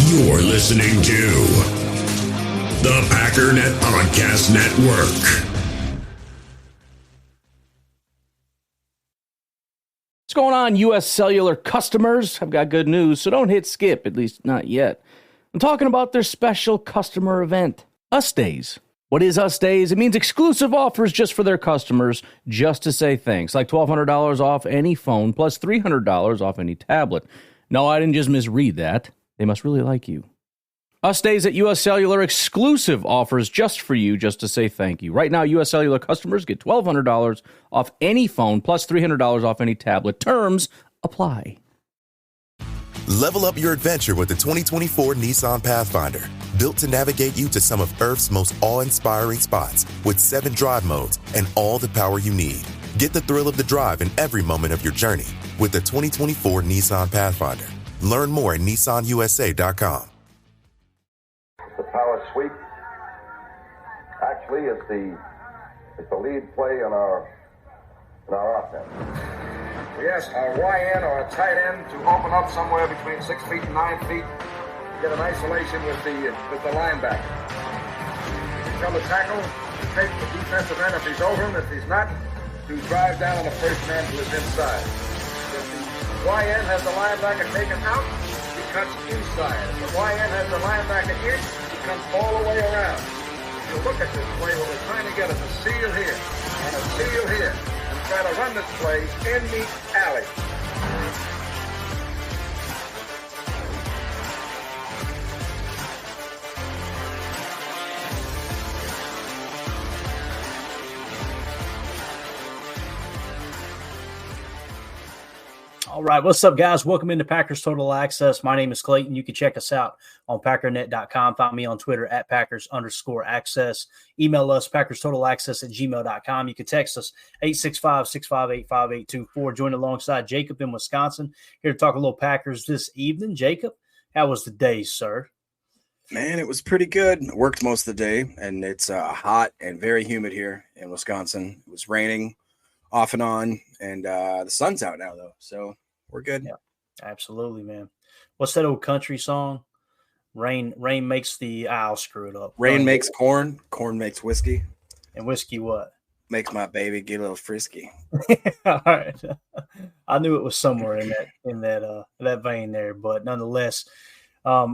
You're listening to the Packernet Podcast Network. What's going on, U.S. Cellular customers? I've got good news, so don't hit skip, at least not yet. I'm talking about their special customer event, Us Days. What is Us Days? It means exclusive offers just for their customers, just to say thanks, like $1,200 off any phone, plus $300 off any tablet. No, I didn't just misread that. They must really like you. Us Days at U.S. Cellular, exclusive offers just for you, just to say thank you. Right now, U.S. Cellular customers get $1,200 off any phone, plus $300 off any tablet. Terms apply. Level up your adventure with the 2024 Nissan Pathfinder. Built to navigate you to some of Earth's most awe-inspiring spots, with 7 drive modes and all the power you need. Get the thrill of the drive in every moment of your journey with the 2024 Nissan Pathfinder. Learn more at nissanusa.com. The power sweep actually is the lead play in our offense. We ask our YN or a tight end to open up somewhere between 6 feet and 9 feet, get an isolation with the linebacker. Come to tackle, take the defensive end if he's over him. If he's not, to drive down on the first man to his inside. If the YN has the linebacker taken out, he cuts inside. If the YN has the linebacker in, he comes all the way around. If you look at this play, what we're trying to get is a seal here and a seal here, and try to run this play in the alley. All right, what's up, guys? Welcome into Packers Total Access. My name is Clayton. You can check us out on Packernet.com. Find me on Twitter at Packers_access. Email us, PackersTotalAccess@gmail.com. You can text us, 865-658-5824. Join alongside Jacob in Wisconsin. Here to talk a little Packers this evening. Jacob, how was the day, sir? Man, it was pretty good. I worked most of the day, and it's hot and very humid here in Wisconsin. It was raining off and on, and the sun's out now, though, so we're good. Yeah, absolutely, man. What's that old country song? Rain makes I'll screw it up. Rain makes corn makes whiskey. And whiskey what? Makes my baby get a little frisky. All right. I knew it was somewhere in that vein there, but nonetheless,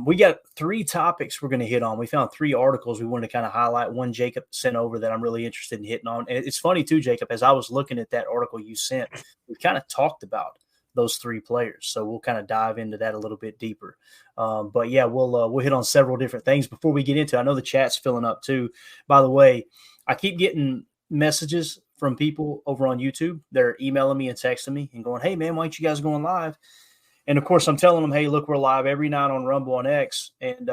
we got 3 topics we're going to hit on. We found 3 articles we wanted to kind of highlight. One Jacob sent over that I'm really interested in hitting on. And it's funny too, Jacob, as I was looking at that article you sent, we kind of talked about those 3 players. So we'll kind of dive into that a little bit deeper. But yeah, we'll hit on several different things before we get into it. I know the chat's filling up too. By the way, I keep getting messages from people over on YouTube. They're emailing me and texting me and going, "Hey man, why aren't you guys going live?" And of course, I'm telling them, "Hey, look, we're live every night on Rumble on X." And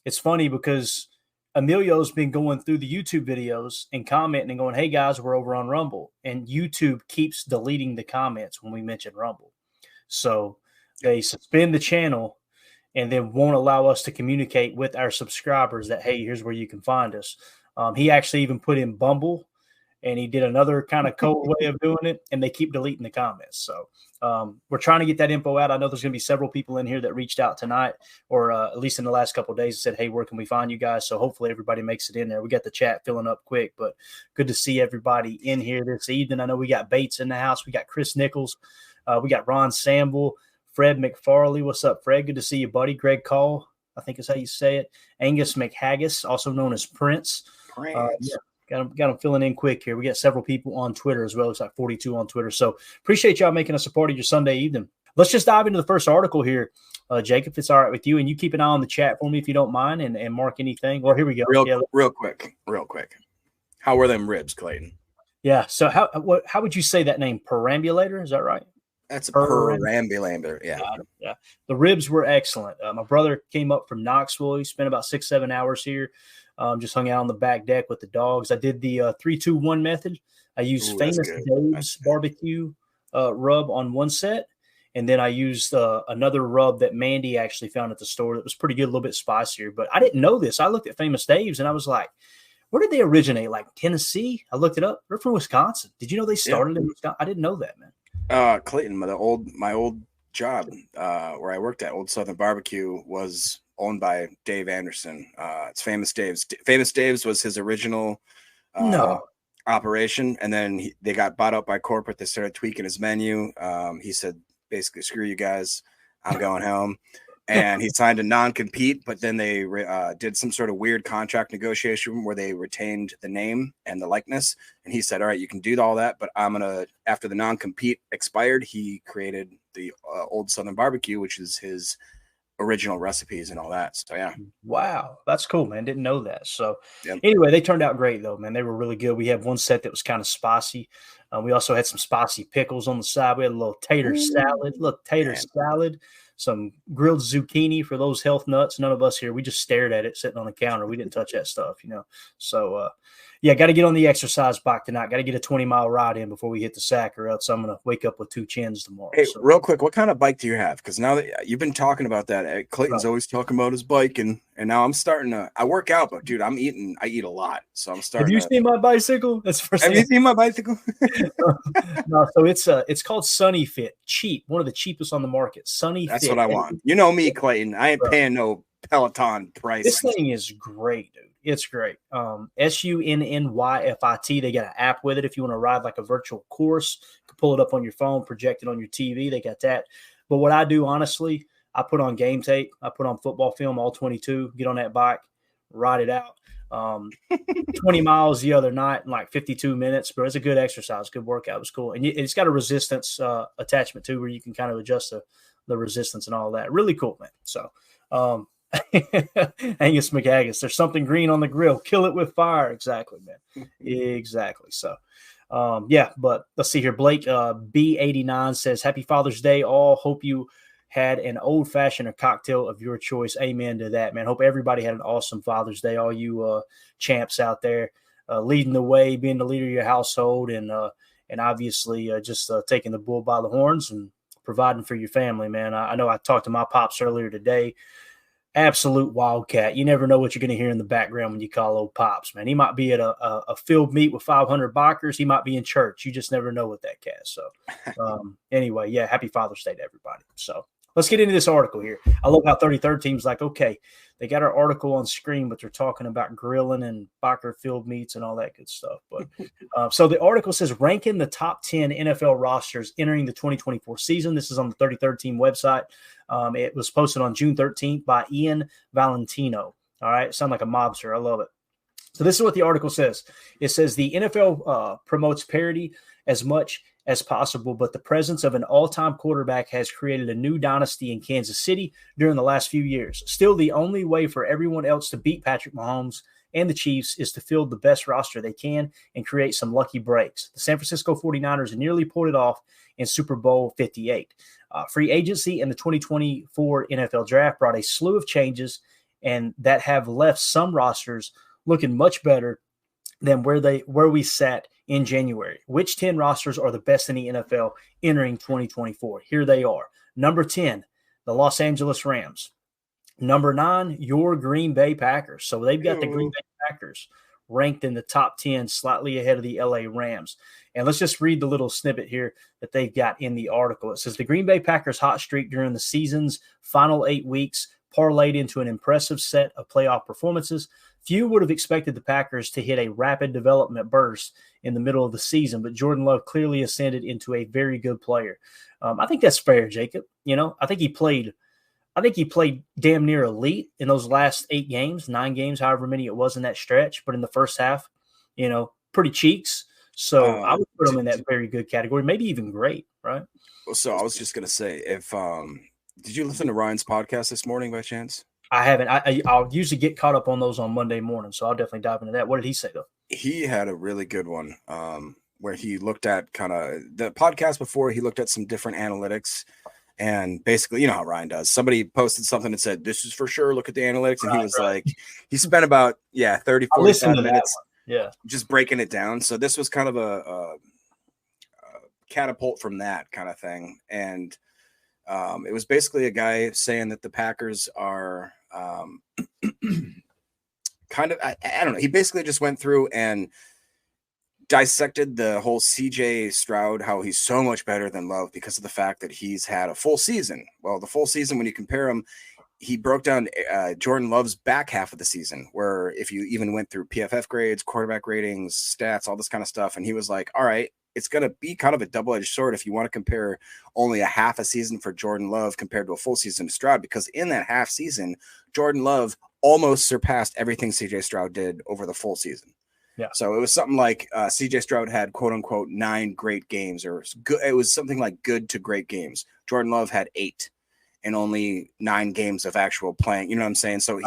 it's funny because Emilio's been going through the YouTube videos and commenting and going, "Hey guys, we're over on Rumble." And YouTube keeps deleting the comments when we mention Rumble. So they suspend the channel and then won't allow us to communicate with our subscribers that, hey, here's where you can find us. He actually even put in Bumble, and he did another kind of code way of doing it, and they keep deleting the comments. So we're trying to get that info out. I know there's going to be several people in here that reached out tonight, or at least in the last couple of days, and said, "Hey, where can we find you guys?" So hopefully everybody makes it in there. We got the chat filling up quick, but good to see everybody in here this evening. I know we got Bates in the house. We got Chris Nichols. We got Ron Samble, Fred McFarley. What's up, Fred? Good to see you, buddy. Greg Call, I think is how you say it. Angus McHaggis, also known as Prince. Yeah. Got them filling in quick here. We got several people on Twitter as well. It's like 42 on Twitter. So appreciate y'all making us a part of your Sunday evening. Let's just dive into the first article here, Jacob, if it's all right with you. And you keep an eye on the chat for me if you don't mind, and mark anything. Well, here we go. Real quick. How were them ribs, Clayton? Yeah. So how would you say that name? Perambulator? Is that right? That's a perambulator. Yeah. Yeah. The ribs were excellent. My brother came up from Knoxville. He spent about 6-7 hours here. Just hung out on the back deck with the dogs. I did the 3-2-1 method. I used Famous Dave's barbecue rub on one set, and then I used another rub that Mandy actually found at the store that was pretty good, a little bit spicier. But I didn't know this. I looked at Famous Dave's, and I was like, where did they originate? Like Tennessee? I looked it up. They're from Wisconsin. Did you know they started in Wisconsin? I didn't know that, man. Clayton, my old job where I worked at, Old Southern Barbecue, was owned by Dave Anderson. It's Famous Dave's. Famous Dave's was his original operation, and then they got bought out by corporate. They started tweaking his menu. He said, basically, screw you guys, I'm going home. And he signed a non-compete, but then they did some sort of weird contract negotiation where they retained the name and the likeness. And he said, all right, you can do all that, but I'm going to, after the non-compete expired, he created the Old Southern Barbecue, which is his original recipes and all that. So, yeah. Wow. That's cool, man. Didn't know that. So, Anyway, they turned out great, though, man. They were really good. We had one set that was kind of spicy. We also had some spicy pickles on the side. We had a little tater salad. Look, salad. Some grilled zucchini for those health nuts. None of us here, we just stared at it sitting on the counter. We didn't touch that stuff, So, got to get on the exercise bike tonight. Got to get a 20-mile ride in before we hit the sack, or else I'm going to wake up with 2 chins tomorrow. Hey, real quick, what kind of bike do you have? Because now that you've been talking about that, Clayton's always talking about his bike, and now I'm starting to. I work out, but dude, I eat a lot, so I'm starting. Have you seen my bicycle? That's first. Have you seen my bicycle? No, so it's called Sunny Fit, cheap, one of the cheapest on the market. Sunny Fit. That's what I want. You know me, Clayton. I ain't paying no Peloton price. This thing is great, dude. It's great. SUNNYFIT. They got an app with it. If you want to ride like a virtual course, you can pull it up on your phone, project it on your TV. They got that. But what I do, honestly, I put on game tape. I put on football film, all 22, get on that bike, ride it out. 20 miles the other night in like 52 minutes, but it's a good exercise, good workout. It was cool. And it's got a resistance attachment too, where you can kind of adjust the resistance and all that. Really cool, man. So, Angus McAgus, there's something green on the grill. Kill it with fire. Exactly, man. Exactly. So, but let's see here. Blake B89 says, Happy Father's Day. All hope you had an old-fashioned or cocktail of your choice. Amen to that, man. Hope everybody had an awesome Father's Day. All you champs out there leading the way, being the leader of your household, and obviously just taking the bull by the horns and providing for your family, man. I know I talked to my pops earlier today. Absolute wildcat. You never know what you're going to hear in the background when you call old pops, man. He might be at a field meet with 500 bikers. He might be in church. You just never know with that cat. So anyway, happy Father's Day to everybody. So let's get into this article here. I love how 33rd team's like, okay, they got our article on screen, but they're talking about grilling and biker field meets and all that good stuff. But so the article says ranking the top 10 NFL rosters entering the 2024 season. This is on the 33rd team website. It was posted on June 13th by Ian Valentino. All right. Sound like a mobster. I love it. So this is what the article says. It says the NFL promotes parity as much as possible, but the presence of an all-time quarterback has created a new dynasty in Kansas City during the last few years. Still, the only way for everyone else to beat Patrick Mahomes and the Chiefs is to field the best roster they can and create some lucky breaks. The San Francisco 49ers nearly pulled it off in Super Bowl 58. Free agency and the 2024 NFL draft brought a slew of changes, and that have left some rosters looking much better than where we sat in January. Which 10 rosters are the best in the NFL entering 2024? Here they are. Number 10, the Los Angeles Rams. Number 9, your Green Bay Packers. So they've got the Green Bay Packers ranked in the top 10, slightly ahead of the LA Rams. And let's just read the little snippet here that they've got in the article. It says the Green Bay Packers hot streak during the season's final 8 weeks parlayed into an impressive set of playoff performances. Few would have expected the Packers to hit a rapid development burst in the middle of the season, but Jordan Love clearly ascended into a very good player. I think that's fair, Jacob. I think he played damn near elite in those last 8 games, 9 games, however many it was in that stretch. But in the first half, pretty cheeks. So I would put him in that very good category, maybe even great, right? So I was just gonna say, if did you listen to Ryan's podcast this morning by chance? I haven't. I'll usually get caught up on those on Monday morning, so I'll definitely dive into that. What did he say, though? He had a really good one where he looked at kind of the podcast before. He looked at some different analytics, and basically, you know how Ryan does. Somebody posted something that said, "This is for sure. Look at the analytics," and he was like, he spent about 30, 45 minutes, just breaking it down. So this was kind of a catapult from that kind of thing, and it was basically a guy saying that the Packers are kind of, I don't know. He basically just went through and dissected the whole CJ Stroud, how he's so much better than Love because of the fact that he's had a full season. Well, the full season, when you compare him, he broke down Jordan Love's back half of the season, where if you even went through PFF grades, quarterback ratings, stats, all this kind of stuff. And he was like, all right, it's going to be kind of a double-edged sword if you want to compare only a half a season for Jordan Love compared to a full season to Stroud, because in that half season, Jordan Love almost surpassed everything CJ Stroud did over the full season. Yeah. So it was something like CJ Stroud had quote unquote 9 great games, or good. It was something like good to great games. Jordan Love had 8 and only 9 games of actual playing. You know what I'm saying? So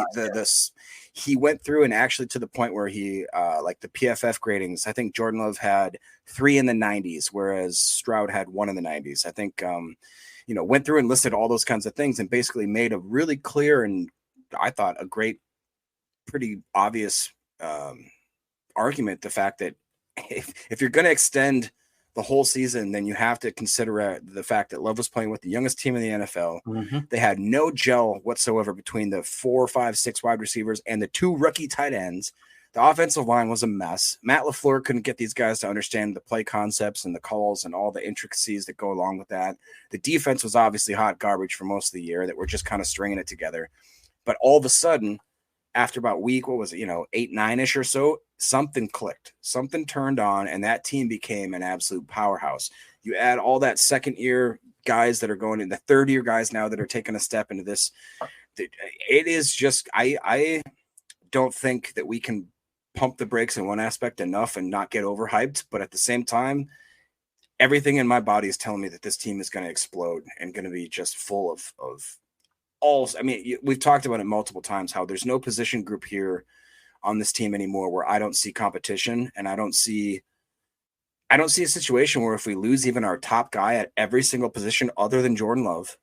he went through, and actually to the point where he like the PFF gradings, I think Jordan Love had 3 in the 90s, whereas Stroud had 1 in the 90s. I think, went through and listed all those kinds of things and basically made a really clear, and I thought a great, pretty obvious argument, the fact that if you're going to extend the whole season, then you have to consider the fact that Love was playing with the youngest team in the NFL. Mm-hmm. They had no gel whatsoever between the 4, 5, 6 wide receivers and the 2 rookie tight ends. The offensive line was a mess. Matt LaFleur couldn't get these guys to understand the play concepts and the calls and all the intricacies that go along with that. The defense was obviously hot garbage for most of the year, that we're just kind of stringing it together. But all of a sudden, after about week, 8, 9-ish or so, something clicked, something turned on, and that team became an absolute powerhouse. You add all that second year guys that are going in, the third year guys now that are taking a step into this. It is just, I don't think that we can pump the brakes in one aspect enough and not get overhyped. But at the same time, everything in my body is telling me that this team is going to explode and going to be just full of all. I mean, we've talked about it multiple times, how there's no position group here on this team anymore where I don't see competition, and I don't see a situation where if we lose even our top guy at every single position other than Jordan Love,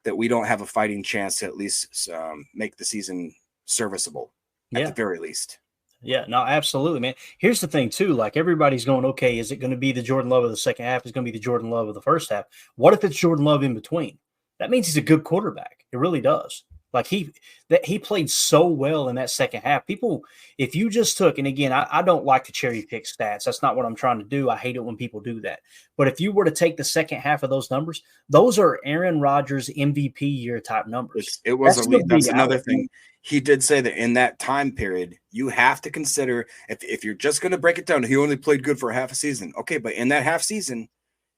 that we don't have a fighting chance to at least make the season serviceable at the very least. Yeah, no, absolutely, man. Here's the thing too, like everybody's going, okay, is it going to be the Jordan Love of the second half? Is it going to be the Jordan Love of the first half? What if it's Jordan Love in between? That means he's a good quarterback. It really does. Like he played so well in that second half. People, if you just took, and again, I don't like to cherry pick stats. That's not what I'm trying to do. I hate it when people do that. But if you were to take the second half of those numbers, those are Aaron Rodgers MVP year type numbers. It was elite. That's another thing. He did say that in that time period, you have to consider, if you're just going to break it down, he only played good for half a season. Okay, but in that half season,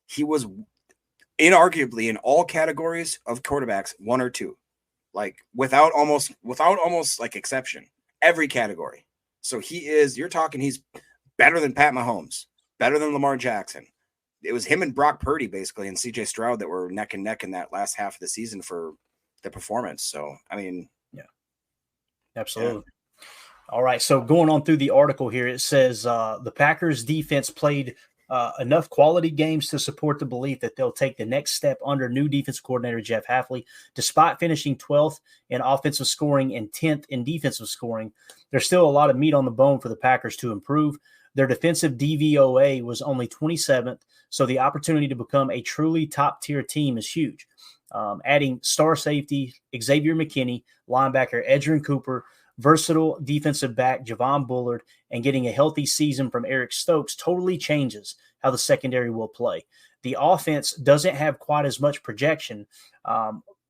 he was inarguably in all categories of quarterbacks, 1 or 2. Like without almost like exception, every category. So you're talking, he's better than Pat Mahomes, better than Lamar Jackson. It was him and Brock Purdy basically and CJ Stroud that were neck and neck in that last half of the season for the performance. So, I mean, yeah, absolutely. Yeah. All right. So going on through the article here, it says the Packers defense played enough quality games to support the belief that they'll take the next step under new defensive coordinator Jeff Hafley. Despite finishing 12th in offensive scoring and 10th in defensive scoring, there's still a lot of meat on the bone for the Packers to improve. Their defensive DVOA was only 27th, so the opportunity to become a truly top-tier team is huge. Adding star safety Xavier McKinney, linebacker Edgerrin Cooper, versatile defensive back Javon Bullard, and getting a healthy season from Eric Stokes totally changes how the secondary will play. The offense doesn't have quite as much projection.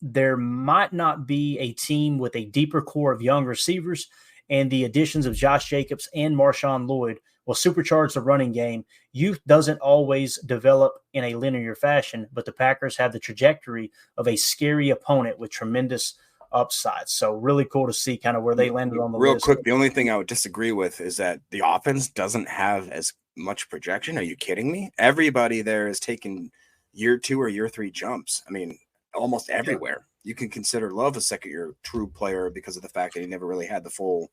There might not be a team with a deeper core of young receivers, and the additions of Josh Jacobs and Marshawn Lloyd will supercharge the running game. Youth doesn't always develop in a linear fashion, but the Packers have the trajectory of a scary opponent with tremendous upside. So really cool to see kind of where they landed on the list. Real quick, the only thing I would disagree with is that the offense doesn't have as much projection. Are you kidding me? Everybody there is taking year 2 or year 3 jumps. I mean, almost everywhere. You can consider Love a second-year true player because of the fact that he never really had the full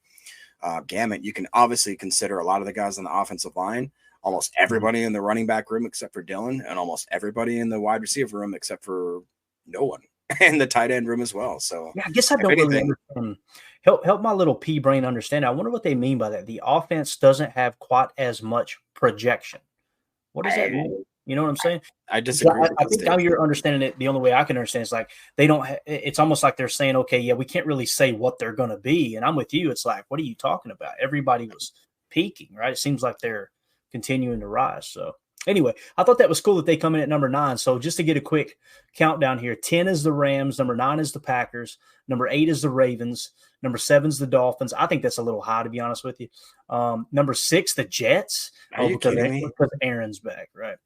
gamut. You can obviously consider a lot of the guys on the offensive line, almost everybody in the running back room except for Dylan, and almost everybody in the wide receiver room except for no one. And the tight end room as well. So yeah, I guess I don't really understand. Help my little pea brain understand. I wonder what they mean by that. The offense doesn't have quite as much projection. What does that mean? You know what I'm saying? I disagree. I think now you're understanding it. The only way I can understand is like they don't. It's almost like they're saying, okay, yeah, we can't really say what they're going to be. And I'm with you. It's like, what are you talking about? Everybody was peaking, right? It seems like they're continuing to rise. So Anyway, I thought that was cool that they come in at number 9. So just to get a quick countdown here, 10 is the Rams, number 9 is the Packers, number 8 is the Ravens, number 7 is the Dolphins. I think that's a little high, to be honest with you. Number 6, the Jets. Are you kidding me? Because Aaron's back, right?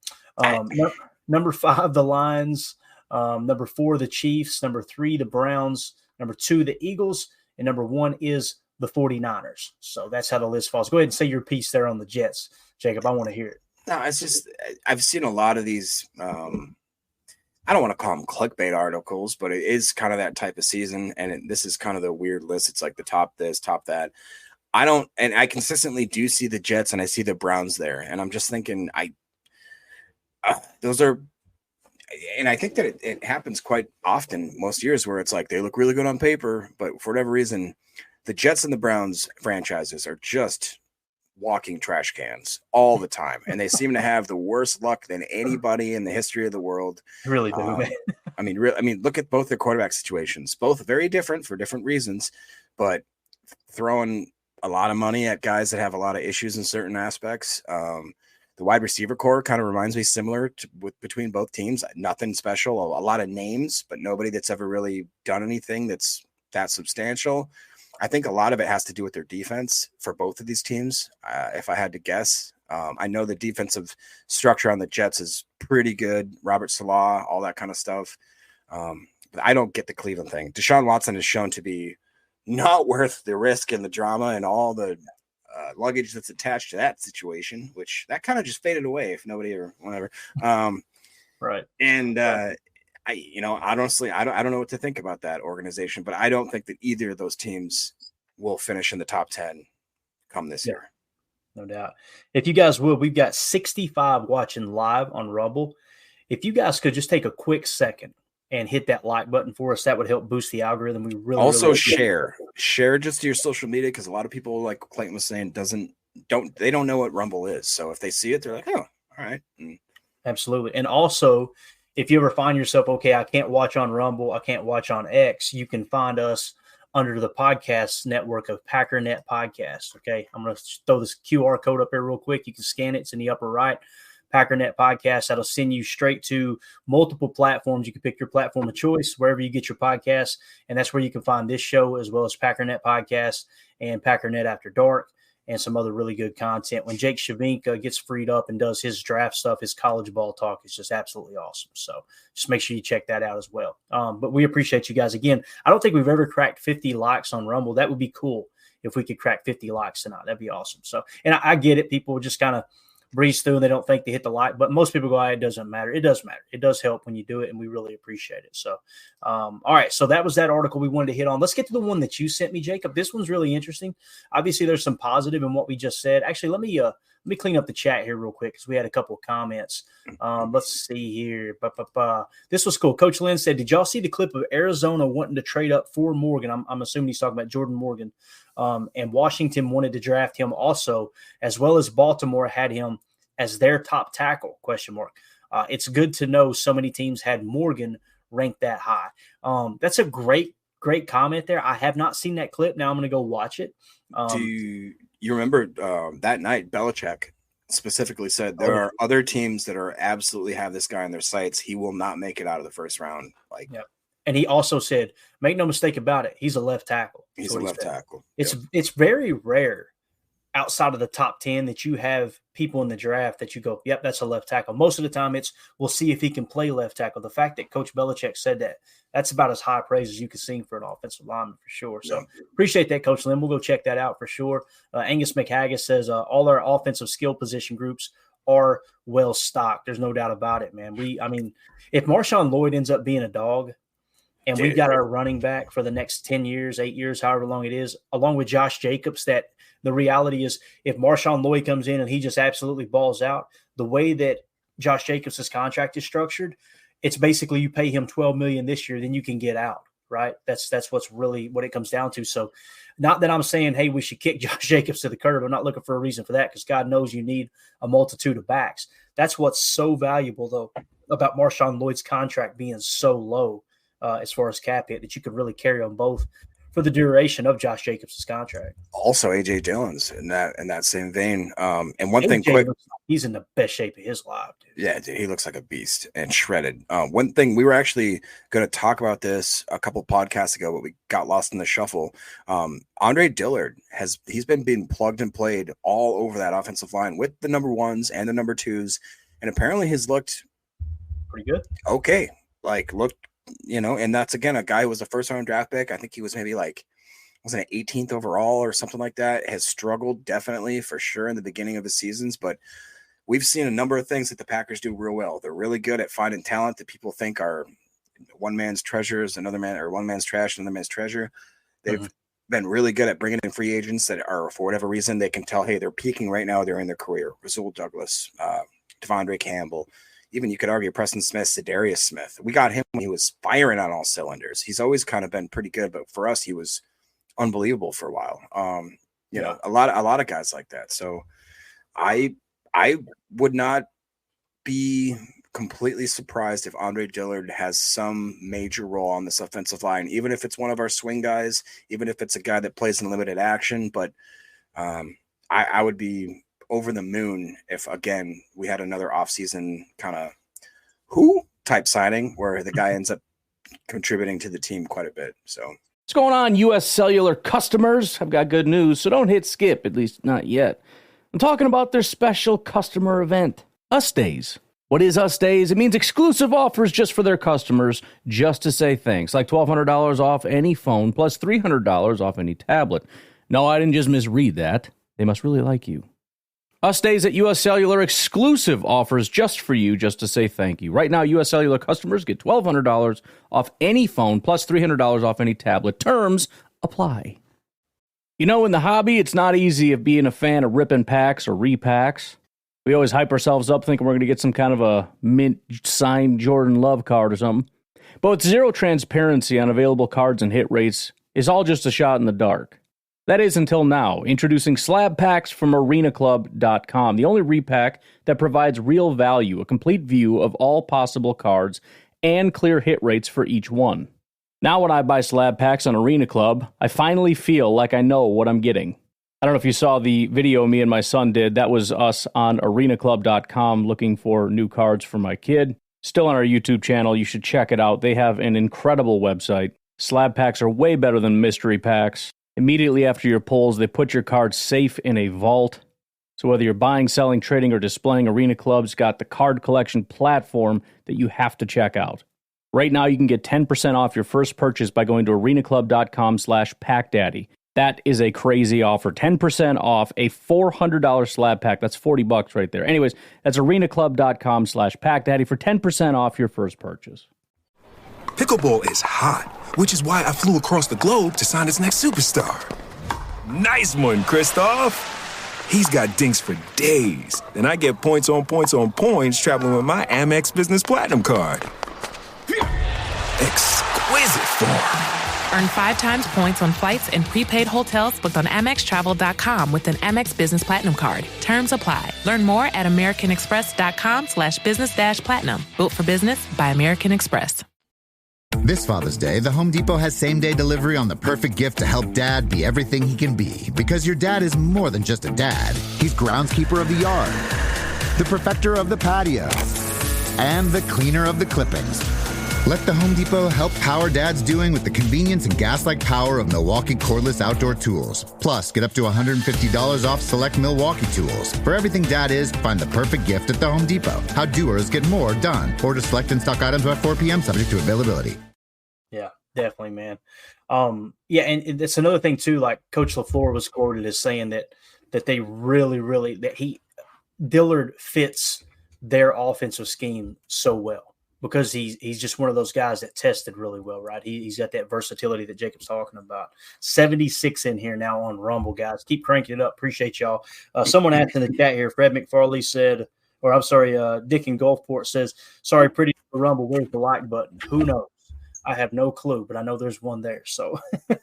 Number 5, the Lions. Number 4, the Chiefs. Number 3, the Browns. Number 2, the Eagles. And number 1 is the 49ers. So that's how the list falls. Go ahead and say your piece there on the Jets, Jacob. I want to hear it. No, it's just I've seen a lot of these. I don't want to call them clickbait articles, but it is kind of that type of season. And this is kind of the weird list. It's like the top this, top that. I consistently do see the Jets and I see the Browns there. And I'm just thinking, those are, and I think that it happens quite often most years where it's like they look really good on paper, but for whatever reason, the Jets and the Browns franchises are just walking trash cans all the time, and they seem to have the worst luck than anybody in the history of the world. Really do, man. I mean, look at both their quarterback situations, both very different for different reasons, but throwing a lot of money at guys that have a lot of issues in certain aspects. The wide receiver core kind of reminds me similar to between both teams. Nothing special, a lot of names, but nobody that's ever really done anything that's that substantial. I think a lot of it has to do with their defense for both of these teams. If I had to guess, I know the defensive structure on the Jets is pretty good. Robert Salah, all that kind of stuff. But I don't get the Cleveland thing. Deshaun Watson is shown to be not worth the risk and the drama and all the luggage that's attached to that situation, which that kind of just faded away if nobody or whatever. Right. And honestly, I don't know what to think about that organization, but I don't think that either of those teams will finish in the top 10 come this year. No doubt. If you guys would, we've got 65 watching live on Rumble. If you guys could just take a quick second and hit that like button for us, that would help boost the algorithm. We really share just to your social media, because a lot of people, like Clayton was saying, they don't know what Rumble is. So if they see it, they're like, oh, all right. Absolutely. And also, if you ever find yourself, okay, I can't watch on Rumble, I can't watch on X, you can find us under the podcast network of Packernet Podcast. Okay, I'm going to throw this QR code up here real quick. You can scan it. It's in the upper right. Packernet Podcast. That'll send you straight to multiple platforms. You can pick your platform of choice wherever you get your podcasts, and that's where you can find this show as well as Packernet Podcast and Packernet After Dark and some other really good content. When Jake Shavinka gets freed up and does his draft stuff, his college ball talk is just absolutely awesome. So just make sure you check that out as well. But we appreciate you guys. Again, I don't think we've ever cracked 50 likes on Rumble. That would be cool if we could crack 50 likes tonight. That'd be awesome. So, and I get it. People just kind of breeze through and they don't think they hit the like, but most people go, it doesn't matter. It does matter. It does help when you do it, and we really appreciate it. So, all right. So that was that article we wanted to hit on. Let's get to the one that you sent me, Jacob. This one's really interesting. Obviously, there's some positive in what we just said. Actually, let me clean up the chat here real quick because we had a couple of comments. Let's see here. This was cool. Coach Lynn said, did y'all see the clip of Arizona wanting to trade up for Morgan? I'm assuming he's talking about Jordan Morgan. And Washington wanted to draft him also, as well as Baltimore had him as their top tackle, ? It's good to know so many teams had Morgan ranked that high. That's a great comment there. I have not seen that clip. Now I'm going to go watch it. Do you remember that night Belichick specifically said there are other teams that are absolutely have this guy in their sights. He will not make it out of the first round. Yep. And he also said, make no mistake about it, he's a left tackle. He's a left tackle. It's very rare outside of the top 10 that you have people in the draft that you go, yep, that's a left tackle. Most of the time we'll see if he can play left tackle. The fact that Coach Belichick said that's about as high praise as you can sing for an offensive lineman for sure. So appreciate that, Coach Lynn. We'll go check that out for sure. Angus McHaggis says all our offensive skill position groups are well stocked. There's no doubt about it, man. If Marshawn Lloyd ends up being a dog, and we've got our running back for the next 10 years, 8 years, however long it is, along with Josh Jacobs, that the reality is if Marshawn Lloyd comes in and he just absolutely balls out, the way that Josh Jacobs' contract is structured, it's basically you pay him $12 million this year, then you can get out, right? That's what's really what it comes down to. So not that I'm saying, hey, we should kick Josh Jacobs to the curb. I'm not looking for a reason for that because God knows you need a multitude of backs. That's what's so valuable, though, about Marshawn Lloyd's contract being so low as far as cap hit, that you could really carry them both for for the duration of Josh Jacobs' contract. Also, AJ Dillon's in that same vein. And one thing, quick, he's in the best shape of his life, dude. Yeah, dude, he looks like a beast and shredded. One thing, we were actually going to talk about this a couple podcasts ago, but we got lost in the shuffle. Andre Dillard he's been being plugged and played all over that offensive line with the number ones and the number twos, and apparently he's looked pretty good. Okay, and that's again a guy who was a first-round draft pick. I think he was maybe wasn't it 18th overall or something like that. Has struggled definitely for sure in the beginning of the seasons, but we've seen a number of things that the Packers do real well. They're really good at finding talent that people think are one man's treasures, another man, or one man's trash, another man's treasure. They've been really good at bringing in free agents that are, for whatever reason, they can tell, hey, they're peaking right now. They're in their career. Rasul Douglas, Devondre Campbell, even you could argue Preston Smith, Za'Darius Smith. We got him when he was firing on all cylinders. He's always kind of been pretty good, but for us, he was unbelievable for a while. A lot of guys like that. So I would not be completely surprised if Andre Dillard has some major role on this offensive line, even if it's one of our swing guys, even if it's a guy that plays in limited action. But I would be over the moon if, again, we had another offseason kind of type signing where the guy ends up contributing to the team quite a bit. So what's going on, U.S. Cellular customers? I've got good news, so don't hit skip, at least not yet. I'm talking about their special customer event, Us Days. What is Us Days? It means exclusive offers just for their customers, just to say thanks, like $1,200 off any phone, plus $300 off any tablet. No, I didn't just misread that. They must really like you. Us Days at U.S. Cellular, exclusive offers just for you, just to say thank you. Right now, U.S. Cellular customers get $1,200 off any phone, plus $300 off any tablet. Terms apply. You know, in the hobby, it's not easy of being a fan of ripping packs or repacks. We always hype ourselves up thinking we're going to get some kind of a mint signed Jordan Love card or something. But with zero transparency on available cards and hit rates, it's all just a shot in the dark. That is until now. Introducing Slab Packs from arenaclub.com, the only repack that provides real value, a complete view of all possible cards, and clear hit rates for each one. Now when I buy Slab Packs on Arena Club, I finally feel like I know what I'm getting. I don't know if you saw the video me and my son did. That was us on arenaclub.com looking for new cards for my kid. Still on our YouTube channel. You should check it out. They have an incredible website. Slab Packs are way better than mystery packs. Immediately after your pulls, they put your cards safe in a vault. So whether you're buying, selling, trading, or displaying, Arena Club's got the card collection platform that you have to check out. Right now, you can get 10% off your first purchase by going to arenaclub.com/packdaddy. That is a crazy offer. 10% off a $400 slab pack. That's $40 right there. Anyways, that's arenaclub.com/packdaddy for 10% off your first purchase. Pickleball is hot, which is why I flew across the globe to sign its next superstar. Nice one, Kristoff. He's got dinks for days. Then I get points on points on points traveling with my Amex Business Platinum card. Exquisite form. Earn 5 times points on flights and prepaid hotels booked on AmexTravel.com with an Amex Business Platinum card. Terms apply. Learn more at americanexpress.com/business-platinum. Built for business by American Express. This Father's Day, the Home Depot has same-day delivery on the perfect gift to help Dad be everything he can be. Because your dad is more than just a dad. He's groundskeeper of the yard, the perfecter of the patio, and the cleaner of the clippings. Let the Home Depot help power Dad's doing with the convenience and gas-like power of Milwaukee cordless outdoor tools. Plus, get up to $150 off select Milwaukee tools. For everything Dad is, find the perfect gift at the Home Depot. How doers get more done. Order select and stock items by 4 p.m. subject to availability. Yeah, definitely, man. And it's another thing too. Like Coach LaFleur was quoted as saying that they really Dillard fits their offensive scheme so well because he's just one of those guys that tested really well, right? He's got that versatility that Jacob's talking about. 76 in here now on Rumble, guys. Keep cranking it up. Appreciate y'all. Someone asked in the chat here. Fred McFarley said, Dick in Gulfport says, "Sorry, pretty Rumble. Where's the like button? Who knows? I have no clue, but I know there's one there." So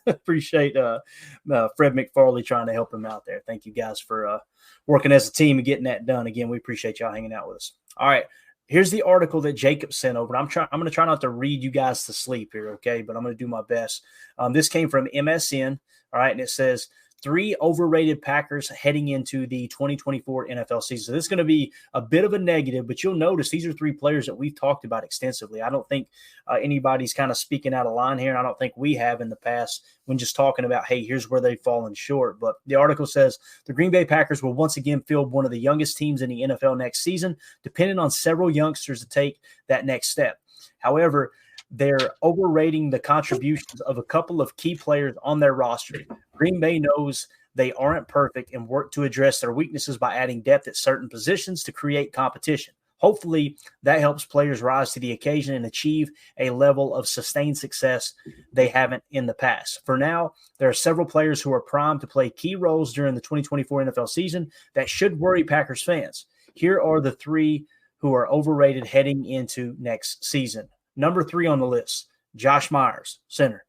appreciate Fred McFarley trying to help him out there. Thank you guys for working as a team and getting that done. Again, we appreciate y'all hanging out with us. All right. here's the article that Jacob sent over. I'm going to try not to read you guys to sleep here, okay? But I'm going to do my best. This came from MSN, all right? And it says, 3 overrated Packers heading into the 2024 NFL season. So this is going to be a bit of a negative, but you'll notice these are 3 players that we've talked about extensively. I don't think anybody's kind of speaking out of line here, and I don't think we have in the past when just talking about, hey, here's where they've fallen short. But the article says the Green Bay Packers will once again field one of the youngest teams in the NFL next season, depending on several youngsters to take that next step. However, they're overrating the contributions of a couple of key players on their roster. Green Bay knows they aren't perfect and work to address their weaknesses by adding depth at certain positions to create competition. Hopefully, that helps players rise to the occasion and achieve a level of sustained success they haven't in the past. For now, there are several players who are primed to play key roles during the 2024 NFL season that should worry Packers fans. Here are the 3 who are overrated heading into next season. Number 3 on the list, Josh Myers, center.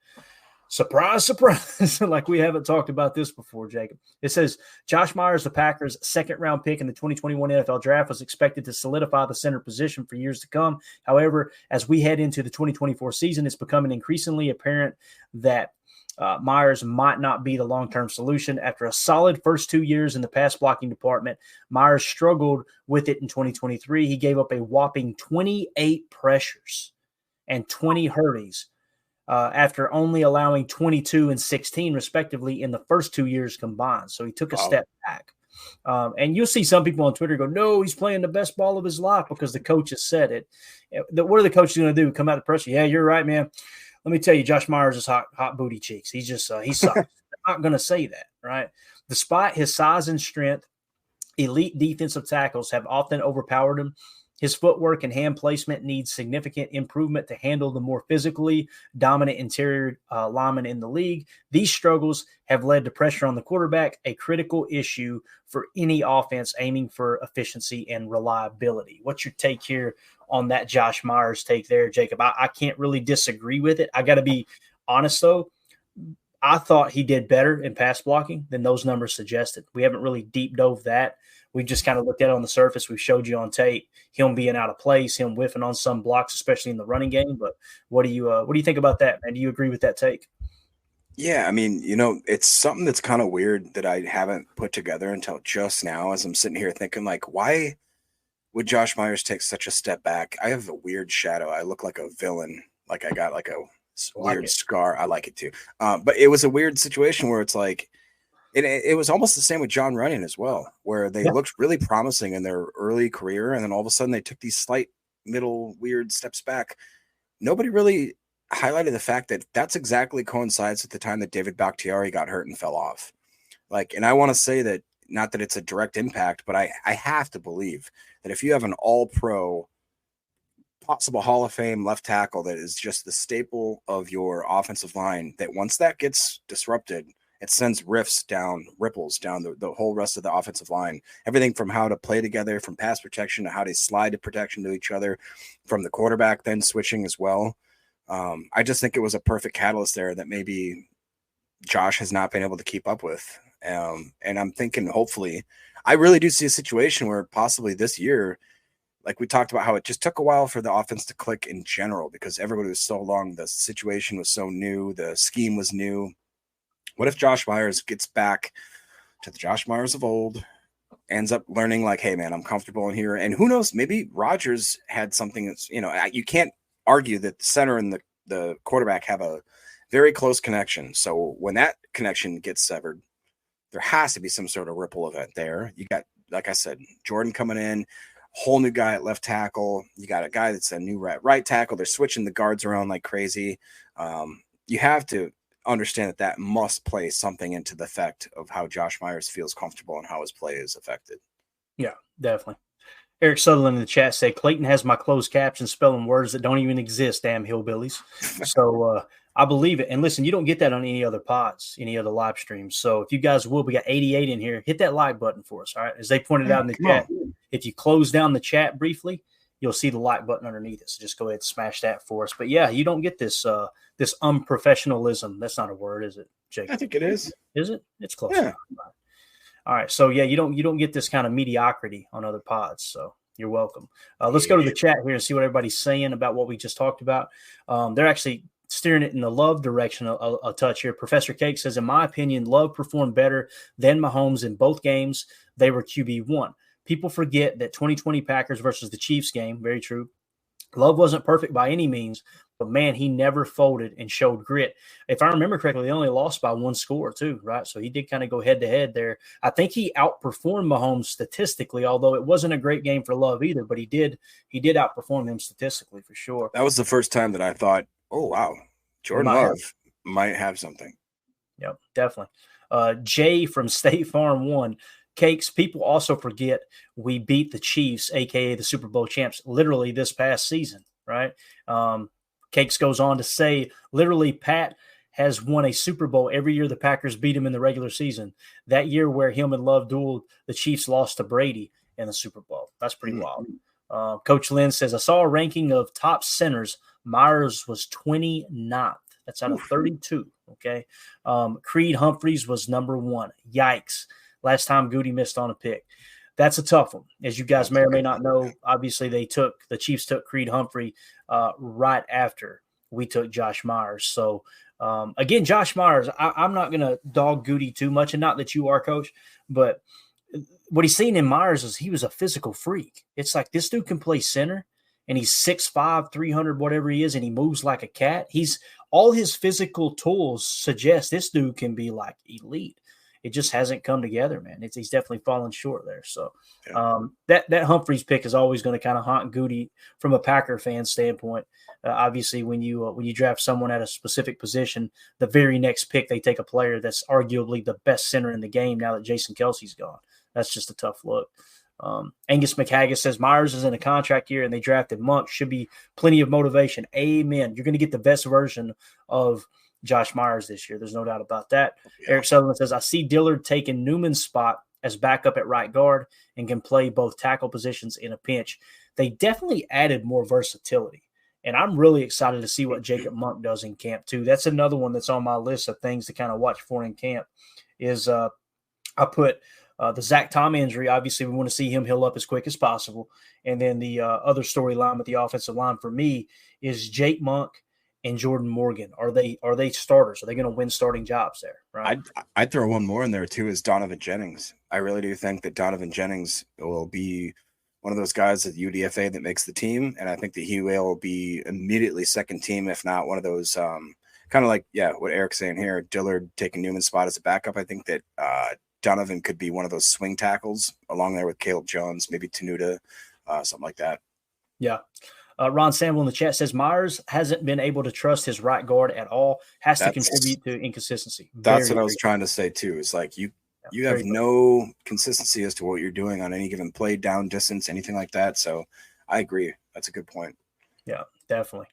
Surprise, surprise. Like we haven't talked about this before, Jacob. It says Josh Myers, the Packers' second-round pick in the 2021 NFL Draft, was expected to solidify the center position for years to come. However, as we head into the 2024 season, it's becoming increasingly apparent that Myers might not be the long-term solution. After a solid first 2 years in the pass blocking department, Myers struggled with it in 2023. He gave up a whopping 28 pressures and 20 hurries after only allowing 22 and 16 respectively in the first 2 years combined. So he took a step back. And you'll see some people on Twitter go, no, he's playing the best ball of his life because the coach has said it. What are the coaches going to do? Come out of the pressure? Yeah, you're right, man. Let me tell you, Josh Myers is hot booty cheeks. He's just he sucks. They're not going to say that, right? Despite his size and strength, elite defensive tackles have often overpowered him. His footwork and hand placement needs significant improvement to handle the more physically dominant interior linemen in the league. These struggles have led to pressure on the quarterback, a critical issue for any offense aiming for efficiency and reliability. What's your take here on that Josh Myers take there, Jacob? I can't really disagree with it. I got to be honest, though. I thought he did better in pass blocking than those numbers suggested. We haven't really deep dove that. We just kind of looked at it on the surface. We showed you on tape him being out of place, him whiffing on some blocks, especially in the running game. But what do you think about that, man? Do you agree with that take? Yeah, I mean, it's something that's kind of weird that I haven't put together until just now as I'm sitting here thinking, like, why would Josh Myers take such a step back? I have a weird shadow. I look like a villain. Like I got like a weird scar. I like it too. But it was a weird situation where it's like, it was almost the same with John Runyon as well, where they looked really promising in their early career, and then all of a sudden they took these slight middle weird steps back. Nobody really highlighted the fact that that's exactly coincides with the time that David Bakhtiari got hurt and fell off. And I want to say that, not that it's a direct impact, but I have to believe that if you have an all-pro, possible Hall of Fame left tackle that is just the staple of your offensive line, that once that gets disrupted, it sends ripples down the whole rest of the offensive line. Everything from how to play together, from pass protection to how they slide to protection to each other, from the quarterback then switching as well. I just think it was a perfect catalyst there that maybe Josh has not been able to keep up with. And I'm thinking, hopefully, I really do see a situation where possibly this year, like we talked about how it just took a while for the offense to click in general because everybody was so long, the situation was so new, the scheme was new. What if Josh Myers gets back to the Josh Myers of old, ends up learning like, hey, man, I'm comfortable in here. And who knows, maybe Rodgers had something that's, you can't argue that the center and the quarterback have a very close connection. So when that connection gets severed, there has to be some sort of ripple event there. You got, like I said, Jordan coming in, whole new guy at left tackle. You got a guy that's a new right tackle. They're switching the guards around like crazy. You have to understand that must play something into the effect of how Josh Myers feels comfortable and how his play is affected. Yeah, definitely. Eric Sutherland in the chat said, Clayton has my closed caption spelling words that don't even exist, damn hillbillies. So I believe it. And listen, you don't get that on any other pods, any other live streams. So if you guys will, we got 88 in here. Hit that like button for us, all right? As they pointed out in the chat, if you close down the chat briefly, you'll see the like button underneath it. So just go ahead and smash that for us. But yeah, you don't get this this unprofessionalism. That's not a word, is it, Jake? I think it is. Is it? It's close. Yeah. All right. So yeah, you don't get this kind of mediocrity on other pods. So You're welcome. Let's go to the chat here and see what everybody's saying about what we just talked about. They're actually steering it in the Love direction a touch here. Professor Cake says, in my opinion, Love performed better than Mahomes in both games. They were QB1. People forget that 2020 Packers versus the Chiefs game, very true. Love wasn't perfect by any means, but man, he never folded and showed grit. If I remember correctly, they only lost by one score too, right? So he did kind of go head to head there. I think he outperformed Mahomes statistically, although it wasn't a great game for Love either, but he did outperform him statistically for sure. That was the first time that I thought, oh, wow, Jordan Love might have something. Yep, definitely. Jay from State Farm 1. Cakes, people also forget we beat the Chiefs, a.k.a. the Super Bowl champs, literally this past season, right? Cakes goes on to say, literally, Pat has won a Super Bowl every year the Packers beat him in the regular season. That year where him and Love dueled, the Chiefs lost to Brady in the Super Bowl. That's pretty wild. Coach Lynn says, I saw a ranking of top centers. Myers was 29th. That's out of 32, okay? Creed Humphreys was number 1. Yikes. Last time Goody missed on a pick. That's a tough one. As you guys may or may not know, obviously the Chiefs took Creed Humphrey right after we took Josh Myers. So, again, Josh Myers, I'm not going to dog Goody too much, and not that you are, Coach, but what he's seen in Myers is he was a physical freak. It's like this dude can play center, and he's 6'5", 300, whatever he is, and he moves like a cat. All his physical tools suggest this dude can be like elite. It just hasn't come together, man. He's definitely fallen short there. So that Humphreys pick is always going to kind of haunt Goody from a Packer fan standpoint. Obviously, when you draft someone at a specific position, the very next pick they take a player that's arguably the best center in the game now that Jason Kelsey's gone. That's just a tough look. Angus McHaggis says Myers is in a contract year and they drafted Monk. Should be plenty of motivation. Amen. You're going to get the best version of Josh Myers this year. There's no doubt about that. Yeah. Eric Sutherland says, I see Dillard taking Newman's spot as backup at right guard and can play both tackle positions in a pinch. They definitely added more versatility. And I'm really excited to see what Jacob Monk does in camp too. That's another one that's on my list of things to kind of watch for in camp is I put the Zach Tom injury. Obviously, we want to see him heal up as quick as possible. And then the other storyline with the offensive line for me is Jake Monk and Jordan Morgan. Are they starters? Are they going to win starting jobs there? Right. I'd throw one more in there too is Donovan Jennings. I really do think that Donovan Jennings will be one of those guys at UDFA that makes the team. And I think that he will be immediately second team, if not one of those kind of like, what Eric's saying here, Dillard taking Newman's spot as a backup. I think that Donovan could be one of those swing tackles along there with Caleb Jones, maybe Tenuta, something like that. Yeah. Ron Samuel in the chat says Myers hasn't been able to trust his right guard at all. Has to contribute to inconsistency. That's what I was trying to say too. Is like you have no consistency as to what you're doing on any given play, down distance, anything like that. So I agree. That's a good point. Yeah, definitely.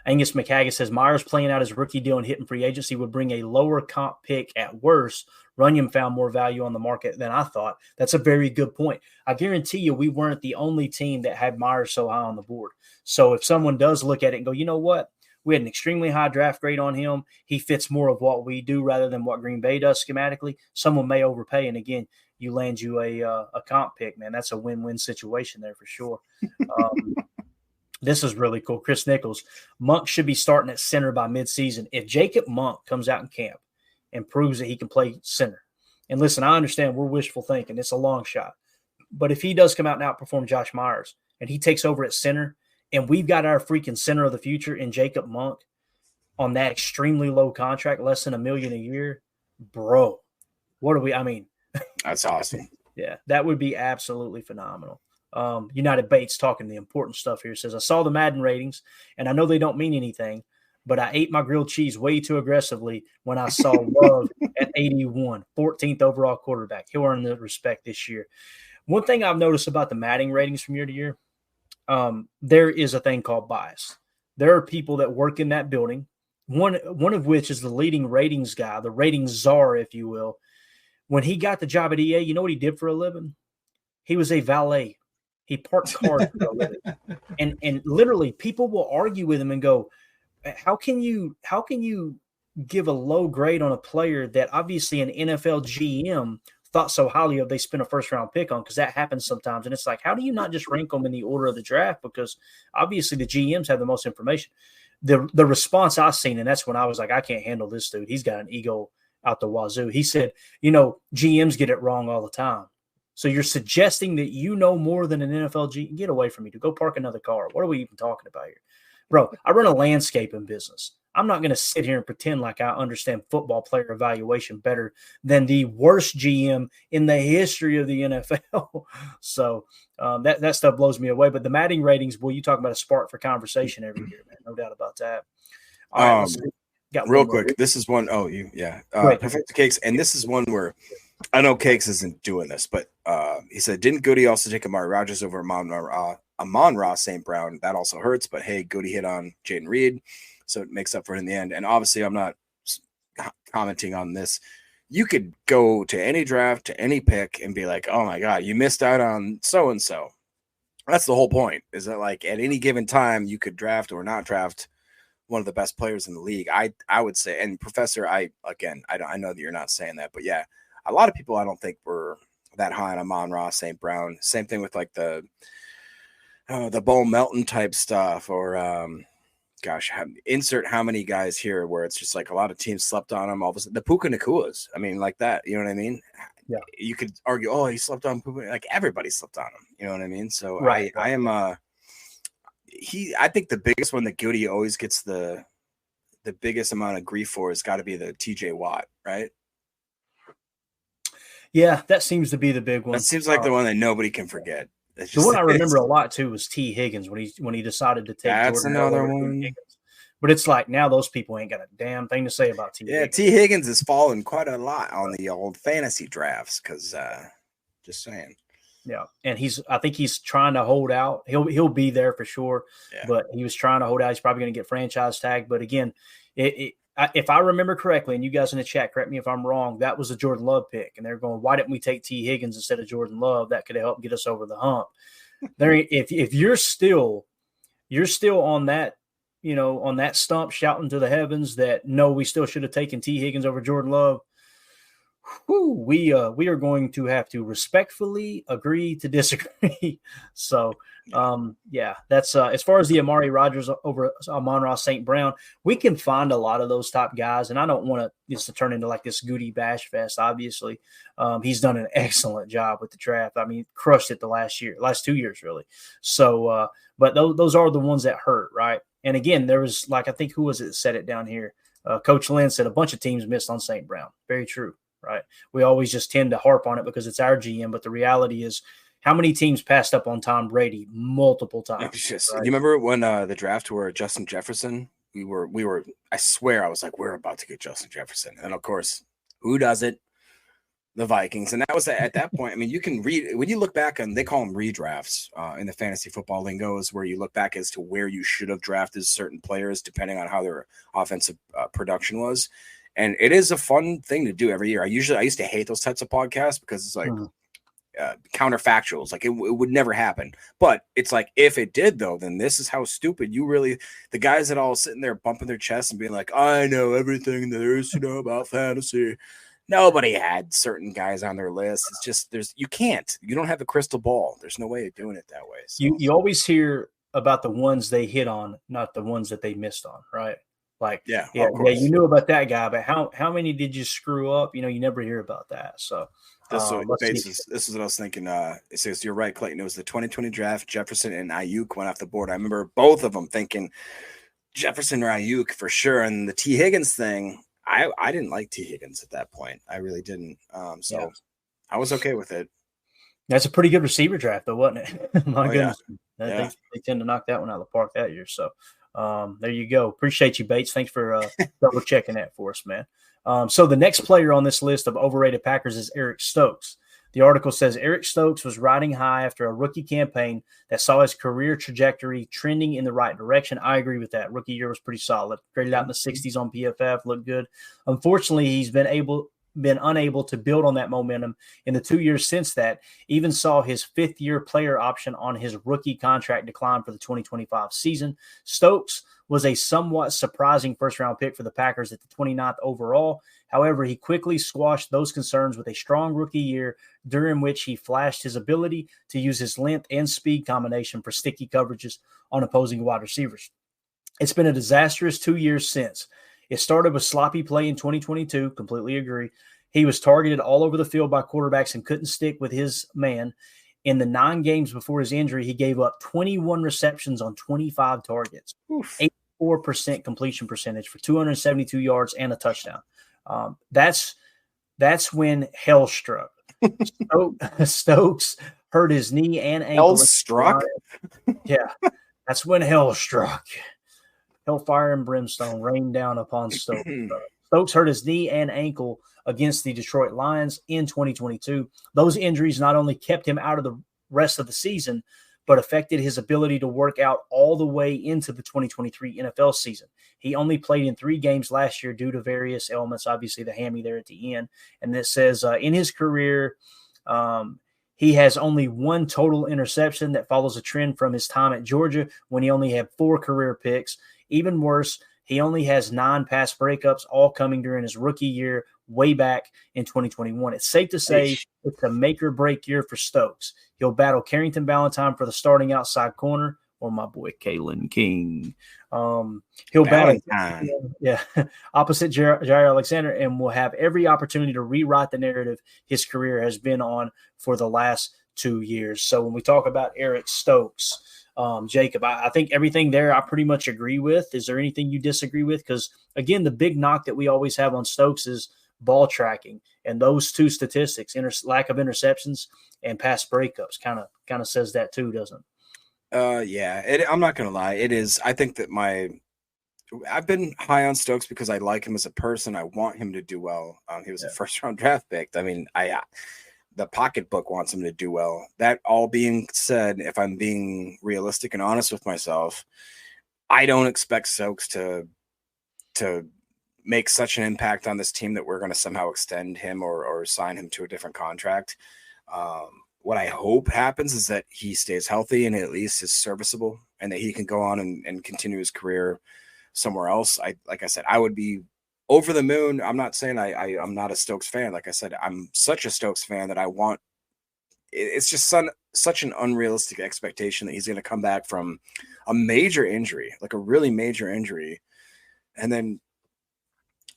Angus McHaggis says Myers playing out his rookie deal and hitting free agency would bring a lower comp pick at worst. Runyon found more value on the market than I thought. That's a very good point. I guarantee you we weren't the only team that had Myers so high on the board. So if someone does look at it and go, you know what? We had an extremely high draft grade on him. He fits more of what we do rather than what Green Bay does schematically. Someone may overpay. And again, you land you a comp pick, man. That's a win-win situation there for sure. This is really cool. Chris Nichols, Monk should be starting at center by midseason. If Jacob Monk comes out in camp and proves that he can play center, and listen, I understand we're wishful thinking. It's a long shot. But if he does come out and outperform Josh Myers and he takes over at center and we've got our freaking center of the future in Jacob Monk on that extremely low contract, less than $1 million a year, bro, that's awesome. Yeah, that would be absolutely phenomenal. United Bates talking the important stuff here says, I saw the Madden ratings and I know they don't mean anything, but I ate my grilled cheese way too aggressively when I saw Love at 81, 14th overall quarterback. He'll earn the respect this year. One thing I've noticed about the Madden ratings from year to year, there is a thing called bias. There are people that work in that building, one of which is the leading ratings guy, the ratings czar, if you will. When he got the job at EA, you know what he did for a living? He was a valet. He parked cars for a living. And literally people will argue with him and go, how can you give a low grade on a player that obviously an NFL GM thought so highly of, they spend a first-round pick on, because that happens sometimes. And it's like, how do you not just rank them in the order of the draft? Because obviously the GMs have the most information. The response I seen, and that's when I was like, I can't handle this dude. He's got an ego out the wazoo. He said, GMs get it wrong all the time. So you're suggesting that you know more than an NFL GM? Get away from me, dude. Go park another car. What are we even talking about here? Bro, I run a landscaping business. I'm not going to sit here and pretend like I understand football player evaluation better than the worst GM in the history of the NFL. So that stuff blows me away. But the Madden ratings, boy, you talk about a spark for conversation every year, man. No doubt about that. All right, got real quick. This is one. Perfect Cakes. And this is one where I know Cakes isn't doing this, but he said, didn't Goody also take Amari Rodgers over Amon-Ra St. Brown? That also hurts, but hey, Goody hit on Jaden Reed, so it makes up for it in the end. And obviously, I'm not commenting on this. You could go to any draft, to any pick, and be like, oh my God, you missed out on so-and-so. That's the whole point, is that like at any given time, you could draft or not draft one of the best players in the league. I would say, and Professor, I know that you're not saying that, but yeah, a lot of people I don't think were that high on Amon-Ra St. Brown. Same thing with like the Bo Melton type stuff, or insert how many guys here where it's just like a lot of teams slept on him. All of a sudden, the Puka Nakuas, I mean, like that, you know what I mean? Yeah. You could argue, oh, he slept on Puka. Like everybody slept on him, you know what I mean? So right. I think the biggest one that Goody always gets the biggest amount of grief for has got to be the TJ Watt, right? Yeah, that seems to be the big one. That seems like the one that nobody can forget. The one I remember a lot too was T. Higgins when he decided to take. That's Jordan another one. But it's like now those people ain't got a damn thing to say about T. Yeah, T. Higgins has fallen quite a lot on the old fantasy drafts because just saying. Yeah, and I think he's trying to hold out. He'll be there for sure, but he was trying to hold out. He's probably going to get franchise tagged. But again, if I remember correctly, and you guys in the chat, correct me if I'm wrong, that was a Jordan Love pick. And they're going, why didn't we take T. Higgins instead of Jordan Love? That could have helped get us over the hump. If you're still on that, on that stump shouting to the heavens that, no, we still should have taken T. Higgins over Jordan Love, we are going to have to respectfully agree to disagree. So, that's as far as the Amari Rodgers over Amon-Ra St. Brown, we can find a lot of those top guys, and I don't want this to turn into like this Goody bash fest. Obviously, he's done an excellent job with the draft. I mean, crushed it the last 2 years, really. So, but those are the ones that hurt, right? And again, there was I think who was it that said it down here? Coach Lynn said a bunch of teams missed on St. Brown. Very true. Right. We always just tend to harp on it because it's our GM. But the reality is, how many teams passed up on Tom Brady multiple times? Right? You remember when the draft were Justin Jefferson? We were, I swear, I was like, we're about to get Justin Jefferson. And of course, who does it? The Vikings. And that was at that point. I mean, you can read, when you look back on, they call them redrafts in the fantasy football lingo, is where you look back as to where you should have drafted certain players depending on how their offensive production was. And it is a fun thing to do every year. I used to hate those types of podcasts because it's like counterfactuals. Like it would never happen. But it's like, if it did though, then this is how stupid the guys that all sitting there bumping their chests and being like, I know everything there is to know about fantasy. Nobody had certain guys on their list. It's just, you don't have a crystal ball. There's no way of doing it that way. So. You always hear about the ones they hit on, not the ones that they missed on. Right. Like, yeah, you knew about that guy, but how many did you screw up? You never hear about that. So this is what I was thinking. It says, you're right, Clayton. It was the 2020 draft. Jefferson and Ayuk went off the board. I remember both of them thinking Jefferson or Ayuk for sure. And the T. Higgins thing, I didn't like T. Higgins at that point. I really didn't. I was okay with it. That's a pretty good receiver draft, though, wasn't it? My goodness. Yeah. They tend to knock that one out of the park that year. So. There you go. Appreciate you, Bates. Thanks for double checking that for us, man. So the next player on this list of overrated Packers is Eric Stokes. The article says Eric Stokes was riding high after a rookie campaign that saw his career trajectory trending in the right direction. I agree with that. Rookie year was pretty solid. Graded out in the 60s on PFF, looked good. Unfortunately, he's been unable to build on that momentum in the 2 years since that, even saw his fifth-year player option on his rookie contract decline for the 2025 season. Stokes was a somewhat surprising first-round pick for the Packers at the 29th overall. However, he quickly squashed those concerns with a strong rookie year during which he flashed his ability to use his length and speed combination for sticky coverages on opposing wide receivers. It's been a disastrous 2 years since. It started with sloppy play in 2022, completely agree. He was targeted all over the field by quarterbacks and couldn't stick with his man. In the 9 games before his injury, he gave up 21 receptions on 25 targets, 84% completion percentage for 272 yards and a touchdown. That's when hell struck. Stokes hurt his knee and ankle. Hell struck? Yeah, that's when hell struck. Hellfire and brimstone rained down upon Stokes. Stokes hurt his knee and ankle against the Detroit Lions in 2022. Those injuries not only kept him out of the rest of the season, but affected his ability to work out all the way into the 2023 NFL season. He only played in 3 games last year due to various ailments, obviously the hammy there at the end. And this says in his career, he has only 1 total interception that follows a trend from his time at Georgia when he only had 4 career picks. Even worse, he only has 9 pass breakups, all coming during his rookie year way back in 2021. It's safe to say it's a make or break year for Stokes. He'll battle Carrington Valentine for the starting outside corner, or my boy Kalen King. He'll battle opposite Jair Alexander, and will have every opportunity to rewrite the narrative his career has been on for the last 2 years. So when we talk about Eric Stokes, Jacob, I think everything there I pretty much agree with. Is there anything you disagree with? Because, again, the big knock that we always have on Stokes is ball tracking. And those 2 statistics, lack of interceptions and pass breakups, kind of says that too, doesn't it? Yeah, I'm not going to lie. It is. I think that I've been high on Stokes because I like him as a person. I want him to do well. He was a first-round draft pick. I mean, the pocketbook wants him to do well. That all being said, if I'm being realistic and honest with myself, I don't expect Stokes to make such an impact on this team that we're going to somehow extend him or sign him to a different contract. What I hope happens is that he stays healthy and at least is serviceable, and that he can go on and continue his career somewhere else. Like I said, I would be over the moon. I'm not saying I'm not a Stokes fan. Like I said, I'm such a Stokes fan that it's just such an unrealistic expectation that he's going to come back from a major injury, like a really major injury, and then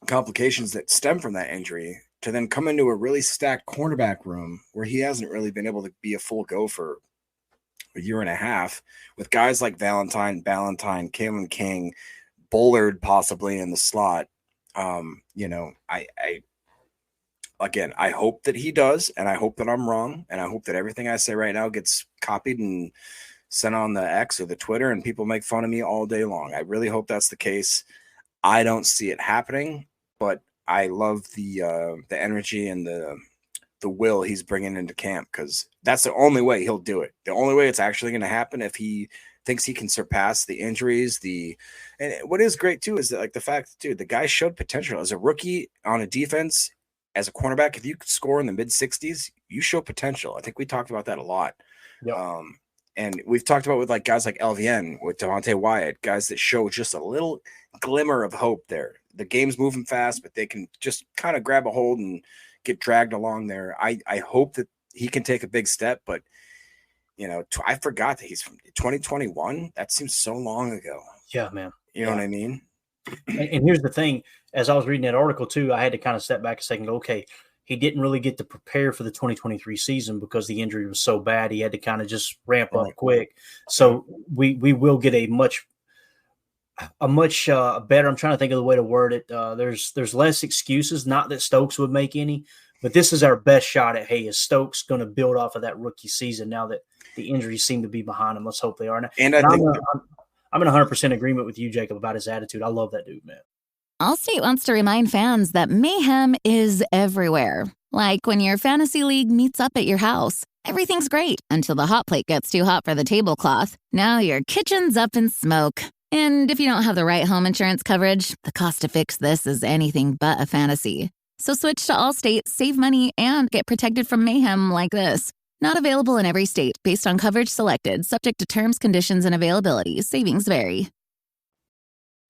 complications that stem from that injury, to then come into a really stacked cornerback room where he hasn't really been able to be a full go for a year and a half, with guys like Ballantyne, Kalen King, Bullard possibly in the slot. I hope that he does, and I hope that I'm wrong, and I hope that everything I say right now gets copied and sent on the X or the Twitter, and people make fun of me all day long. I really hope that's the case. I don't see it happening, but I love the energy and the will he's bringing into camp, because that's the only way he'll do it. The only way it's actually going to happen, if he thinks he can surpass the injuries. And what is great too is that, like, the fact, dude, the guy showed potential as a rookie on a defense, as a cornerback. If you could score in the mid 60s, you show potential. I think we talked about that a lot. Yep. And we've talked about with like guys like LVN, with Devontae Wyatt, guys that show just a little glimmer of hope there. The game's moving fast, but they can just kind of grab a hold and get dragged along there. I hope that he can take a big step, but I forgot that he's from 2021. That seems so long ago. Yeah, man. You know what I mean? And here's the thing. As I was reading that article too, I had to kind of step back a second and go, okay, he didn't really get to prepare for the 2023 season because the injury was so bad. He had to kind of just ramp up quick. So we will get a much better, I'm trying to think of the way to word it. There's less excuses, not that Stokes would make any, but this is our best shot at, hey, is Stokes going to build off of that rookie season now that the injuries seem to be behind him? Let's hope they are. And I think I'm in 100% agreement with you, Jacob, about his attitude. I love that dude, man. Allstate wants to remind fans that mayhem is everywhere. Like when your fantasy league meets up at your house. Everything's great until the hot plate gets too hot for the tablecloth. Now your kitchen's up in smoke. And if you don't have the right home insurance coverage, the cost to fix this is anything but a fantasy. So switch to Allstate, save money, and get protected from mayhem like this. Not available in every state based on coverage selected, subject to terms, conditions, and availability. Savings vary.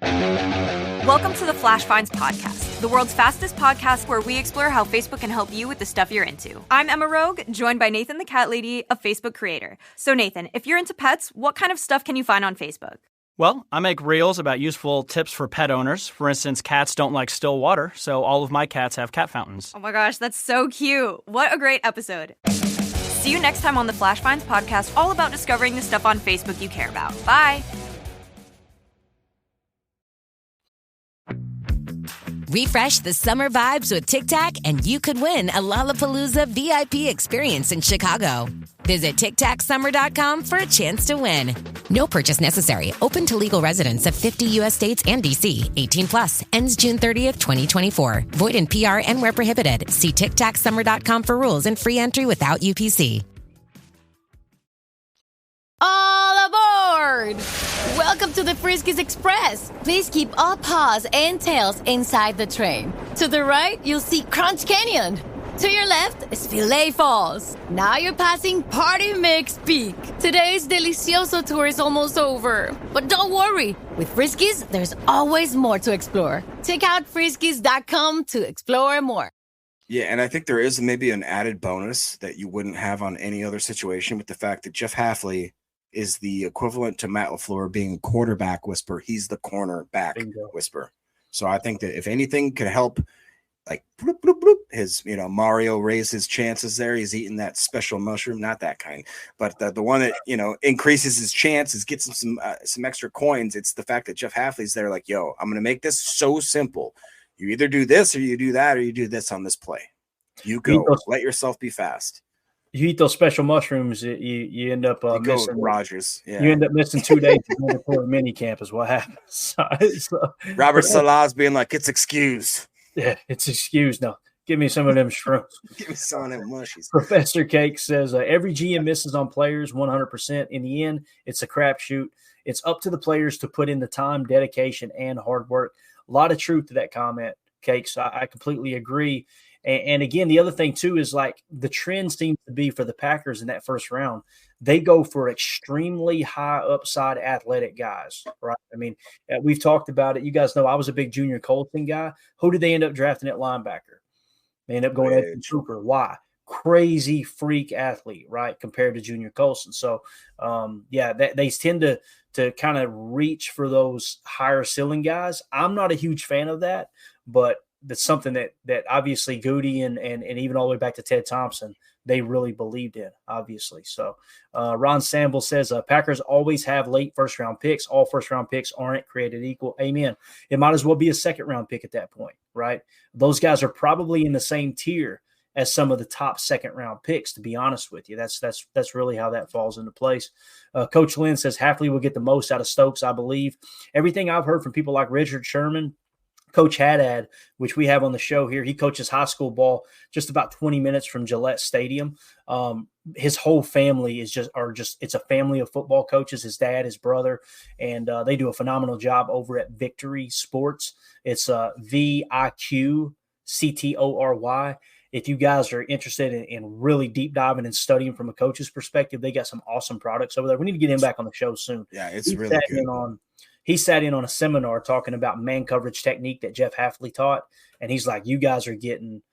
Welcome to the Flash Finds podcast, the world's fastest podcast where we explore how Facebook can help you with the stuff you're into. I'm Emma Rogue, joined by Nathan the Cat Lady, a Facebook creator. So Nathan, if you're into pets, what kind of stuff can you find on Facebook? Well, I make reels about useful tips for pet owners. For instance, cats don't like still water, so all of my cats have cat fountains. Oh my gosh, that's so cute. What a great episode. See you next time on the Flash Finds podcast, all about discovering the stuff on Facebook you care about. Bye. Refresh the summer vibes with Tic Tac, and you could win a Lollapalooza VIP experience in Chicago. Visit TicTacSummer.com for a chance to win. No purchase necessary. Open to legal residents of 50 U.S. states and D.C. 18 plus. Ends June 30th, 2024. Void in PR and where prohibited. See TicTacSummer.com for rules and free entry without UPC. All aboard! Welcome to the Friskies Express. Please keep all paws and tails inside the train. To the right, you'll see Crunch Canyon. To your left is Filet Falls. Now you're passing Party Mix Peak. Today's Delicioso tour is almost over. But don't worry. With Friskies, there's always more to explore. Check out Friskies.com to explore more. Yeah, and I think there is maybe an added bonus that you wouldn't have on any other situation with the fact that Jeff Hafley is the equivalent to Matt LaFleur being a quarterback whisperer. He's the cornerback whisperer. So I think that if anything could help, like bloop, bloop, bloop, his, Mario raise his chances there. He's eating that special mushroom, not that kind, but the one that, increases his chances, gets him some extra coins. It's the fact that Jeff Hafley's there like, yo, I'm going to make this so simple. You either do this or you do that, or you do this on this play. You go, let yourself be fast. You eat those special mushrooms, you end up missing Rogers. Yeah. You end up missing 2 days of mandatory mini camp is what happens. Robert Salah's being like, it's excused. Yeah, it's excused. No, give me some of them shrooms. Give me some of them mushies. Professor Cake says every GM misses on players 100%. In the end, it's a crapshoot. It's up to the players to put in the time, dedication, and hard work. A lot of truth to that comment, Cake. So I completely agree. And again, the other thing, too, is like the trend seems to be for the Packers in that first round. They go for extremely high upside athletic guys, right? I mean, we've talked about it. You guys know I was a big Junior Colson guy. Who did they end up drafting at linebacker? They end up going Edson Cooper. Why? Crazy freak athlete, right, compared to Junior Colson. So, they tend to kind of reach for those higher ceiling guys. I'm not a huge fan of that, but that's something that obviously Goody and even all the way back to Ted Thompson, they really believed in, obviously. So Ron Samble says Packers always have late first-round picks. All first-round picks aren't created equal. Amen. It might as well be a second-round pick at that point, right? Those guys are probably in the same tier as some of the top second-round picks, to be honest with you. That's really how that falls into place. Coach Lynn says Hafley will get the most out of Stokes, I believe. Everything I've heard from people like Richard Sherman, Coach Haddad, which we have on the show here, he coaches high school ball just about 20 minutes from Gillette Stadium. His whole family is it's a family of football coaches, his dad, his brother, and they do a phenomenal job over at Victory Sports. It's VIQCTORY. If you guys are interested in really deep diving and studying from a coach's perspective, they got some awesome products over there. We need to get him back on the show soon. Yeah, it's really good. He sat in on a seminar talking about man coverage technique that Jeff Hafley taught, and he's like, you guys are getting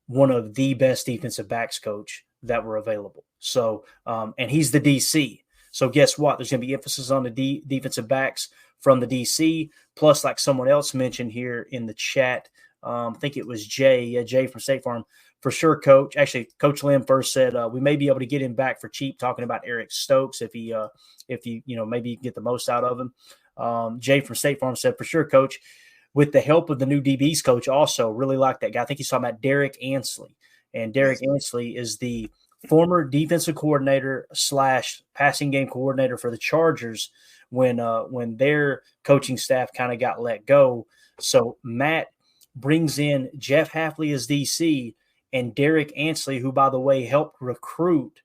one of the best defensive backs coach that were available. So, and he's the DC. So guess what? There's going to be emphasis on the defensive backs from the DC, plus like someone else mentioned here in the chat, I think it was Jay from State Farm. For sure, Coach. Actually, Coach Lynn first said we may be able to get him back for cheap, talking about Eric Stokes if you maybe you can get the most out of him. Jay from State Farm said, for sure, Coach, with the help of the new DBs coach, also really like that guy. I think he's talking about Derek Ansley. And Derek Ansley is the former defensive coordinator / passing game coordinator for the Chargers when their coaching staff kind of got let go. So Matt brings in Jeff Hafley as DC and Derek Ansley, who, by the way, helped recruit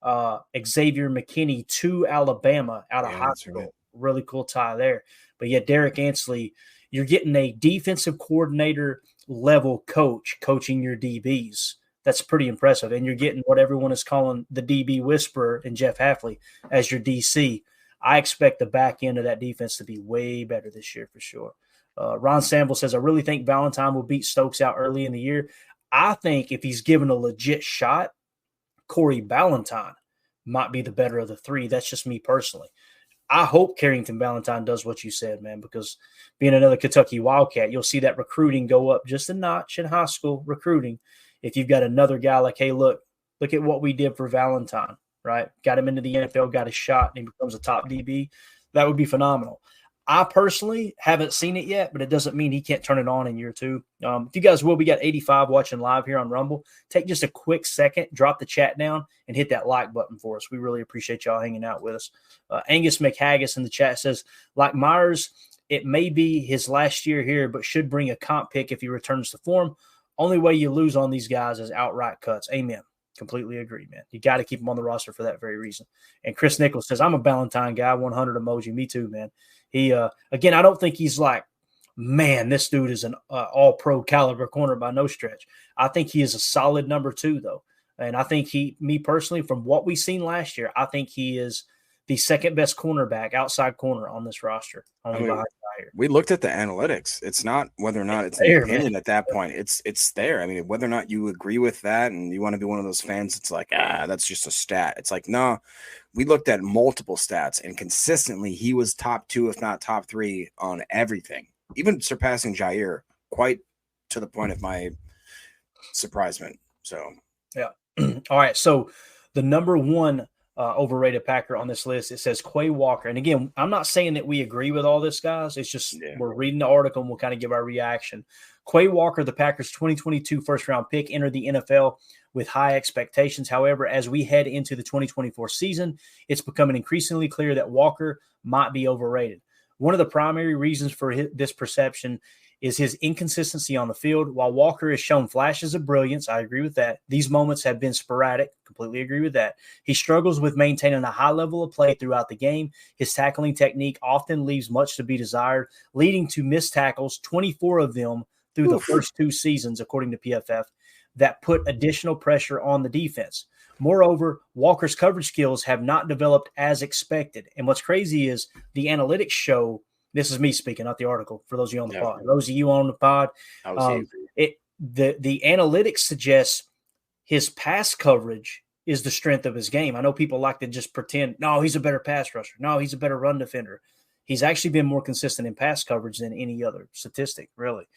Xavier McKinney to Alabama out of high school. Right. Really cool tie there. But yeah, Derek Ansley, you're getting a defensive coordinator level coach coaching your DBs. That's pretty impressive. And you're getting what everyone is calling the DB whisperer in Jeff Hafley as your DC. I expect the back end of that defense to be way better this year for sure. Ron Sample says, I really think Valentine will beat Stokes out early in the year. I think if he's given a legit shot, Corey Ballantyne might be the better of the three. That's just me personally. I hope Carrington Valentine does what you said, man, because being another Kentucky Wildcat, you'll see that recruiting go up just a notch in high school recruiting. If you've got another guy like, hey, look at what we did for Valentine, right? Got him into the NFL, got a shot, and he becomes a top DB. That would be phenomenal. I personally haven't seen it yet, but it doesn't mean he can't turn it on in year two. If you guys will, we got 85 watching live here on Rumble. Take just a quick second, drop the chat down, and hit that like button for us. We really appreciate y'all hanging out with us. Angus McHaggis in the chat says, like Myers, it may be his last year here, but should bring a comp pick if he returns to form. Only way you lose on these guys is outright cuts. Amen. Completely agree, man. You got to keep him on the roster for that very reason. And Chris Nichols says, I'm a Ballantyne guy, 100 emoji. Me too, man. He, again, I don't think he's like, man, this dude is an all-pro caliber corner by no stretch. I think he is a solid number 2, though. And I think me personally, from what we've seen last year, I think he is the second best cornerback, outside corner on this roster. We looked at the analytics. It's not whether or not it's an opinion at that point. It's there. I mean, whether or not you agree with that and you want to be one of those fans, it's like, that's just a stat. It's like, no, we looked at multiple stats and consistently he was top 2, if not top 3 on everything, even surpassing Jair quite to the point of my surprisement. So, yeah. All right. So the number 1 overrated Packer on this list, it says Quay Walker. And again, I'm not saying that we agree with all this, guys. It's just we're reading the article and we'll kind of give our reaction. Quay Walker, the Packers' 2022 first-round pick, entered the NFL with high expectations. However, as we head into the 2024 season, it's becoming increasingly clear that Walker might be overrated. One of the primary reasons for this perception is his inconsistency on the field. While Walker has shown flashes of brilliance, I agree with that. These moments have been sporadic. Completely agree with that. He struggles with maintaining a high level of play throughout the game. His tackling technique often leaves much to be desired, leading to missed tackles, 24 of them through the first 2 seasons, according to PFF, that put additional pressure on the defense. Moreover, Walker's coverage skills have not developed as expected. And what's crazy is the analytics show, this is me speaking, not the article, for those of you on the pod. Those of you on the pod, the analytics suggests his pass coverage is the strength of his game. I know people like to just pretend, no, he's a better pass rusher. No, he's a better run defender. He's actually been more consistent in pass coverage than any other statistic, really.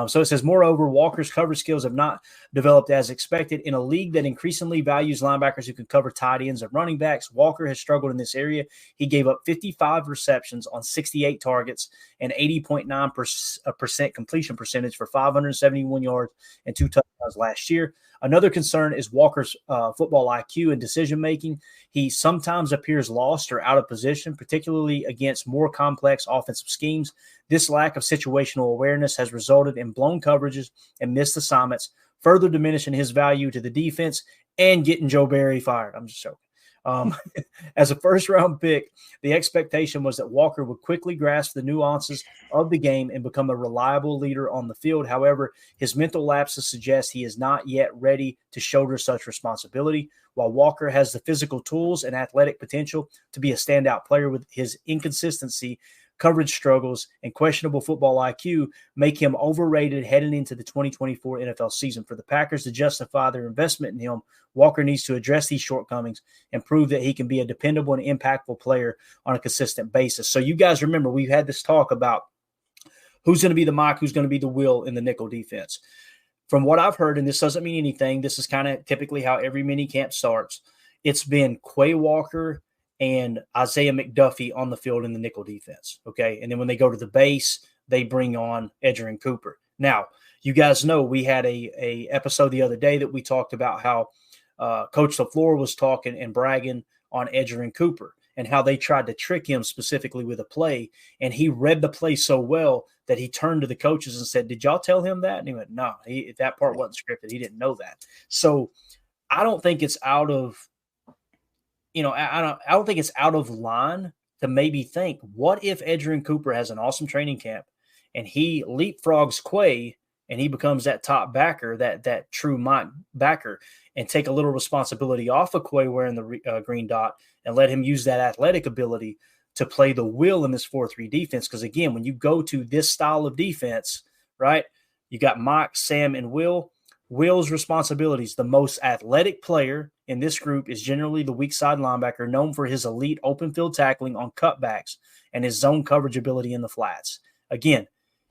So it says, moreover, Walker's coverage skills have not developed as expected. In a league that increasingly values linebackers who can cover tight ends and running backs, Walker has struggled in this area. He gave up 55 receptions on 68 targets and 80.9% completion percentage for 571 yards and 2 touchdowns last year. Another concern is Walker's football IQ and decision-making. He sometimes appears lost or out of position, particularly against more complex offensive schemes. This lack of situational awareness has resulted in blown coverages and missed assignments, further diminishing his value to the defense and getting Joe Barry fired. I'm just joking. As a first-round pick, the expectation was that Walker would quickly grasp the nuances of the game and become a reliable leader on the field. However, his mental lapses suggest he is not yet ready to shoulder such responsibility. While Walker has the physical tools and athletic potential to be a standout player, with his inconsistency, coverage struggles, and questionable football IQ make him overrated heading into the 2024 NFL season. For the Packers to justify their investment in him, Walker needs to address these shortcomings and prove that he can be a dependable and impactful player on a consistent basis. So you guys remember, we've had this talk about who's going to be the Mike, who's going to be the Will in the nickel defense. From what I've heard, and this doesn't mean anything, this is kind of typically how every mini camp starts. It's been Quay Walker and Isaiah McDuffie on the field in the nickel defense, okay? And then when they go to the base, they bring on Edgerrin Cooper. Now, you guys know we had a episode the other day that we talked about how Coach LaFleur was talking and bragging on Edgerrin Cooper and how they tried to trick him specifically with a play, and he read the play so well that he turned to the coaches and said, did y'all tell him that? And he went, no, that part wasn't scripted. He didn't know that. So I don't think it's out of – I don't think it's out of line to maybe think, what if Edgerrin Cooper has an awesome training camp and he leapfrogs Quay and he becomes that top backer, that true Mike backer, and take a little responsibility off of Quay wearing the green dot and let him use that athletic ability to play the will in this 4-3 defense. Because again, when you go to this style of defense, right, you got Mike, Sam, and Will. Will's responsibilities, the most athletic player in this group is generally the weak side linebacker, known for his elite open field tackling on cutbacks and his zone coverage ability in the flats. Again,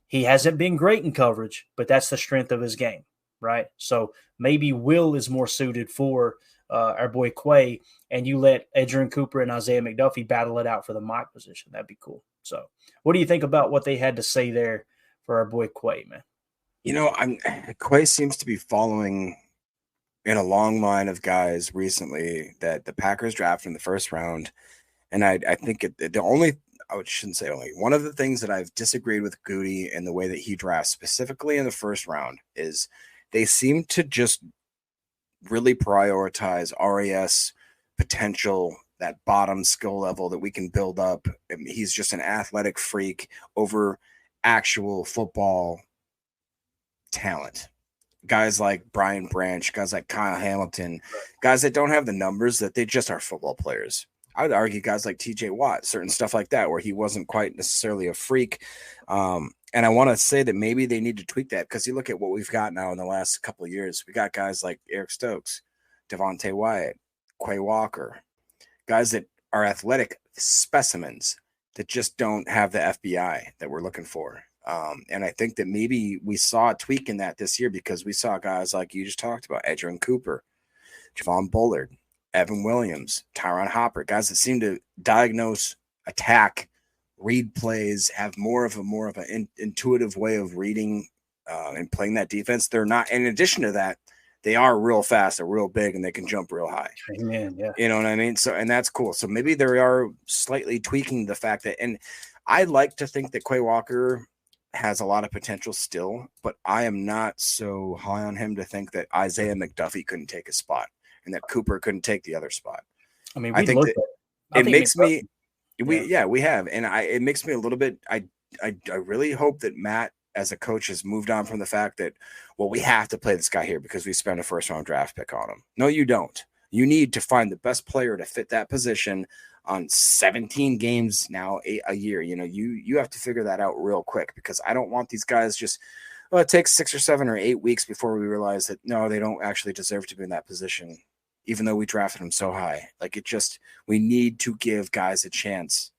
he hasn't been great in coverage, but that's the strength of his game, right? So maybe Will is more suited for our boy Quay, and you let Edgerrin Cooper and Isaiah McDuffie battle it out for the Mike position. That'd be cool. So what do you think about what they had to say there for our boy Quay, man? Quay seems to be following in a long line of guys recently that the Packers drafted in the first round. And I think I shouldn't say only, one of the things that I've disagreed with Goody and the way that he drafts specifically in the first round is they seem to just really prioritize RAS potential, that bottom skill level that we can build up. I mean, he's just an athletic freak over actual football talent. Guys like Brian Branch, guys like Kyle Hamilton, guys that don't have the numbers, that they just are football players. I would argue guys like TJ Watt, certain stuff like that, where he wasn't quite necessarily a freak. And I want to say that maybe they need to tweak that, because you look at what we've got now in the last couple of years. We got guys like Eric Stokes, Devontae Wyatt, Quay Walker, guys that are athletic specimens that just don't have the FBI that we're looking for. And I think that maybe we saw a tweak in that this year, because we saw guys like you just talked about, Edgerrin Cooper, Javon Bullard, Evan Williams, Tyron Hopper, guys that seem to diagnose, attack, read plays, have more of an intuitive way of reading and playing that defense. They're not, in addition to that, they are real fast, they're real big, and they can jump real high. Amen. Yeah. You know what I mean? So, and that's cool. So maybe they are slightly tweaking the fact that, and I like to think that Quay Walker has a lot of potential still, but I am not so high on him to think that Isaiah McDuffie couldn't take a spot and that Cooper couldn't take the other spot. I mean, I think that it makes me, we have, and it makes me a little bit, I really hope that Matt as a coach has moved on from the fact that, well, we have to play this guy here because we spent a first round draft pick on him. No, you don't. You need to find the best player to fit that position on 17 games now a year. You know, you have to figure that out real quick, because I don't want these guys just, well, it takes 6 or 7 or 8 weeks before we realize that, no, they don't actually deserve to be in that position, even though we drafted them so high. Like, we need to give guys a chance.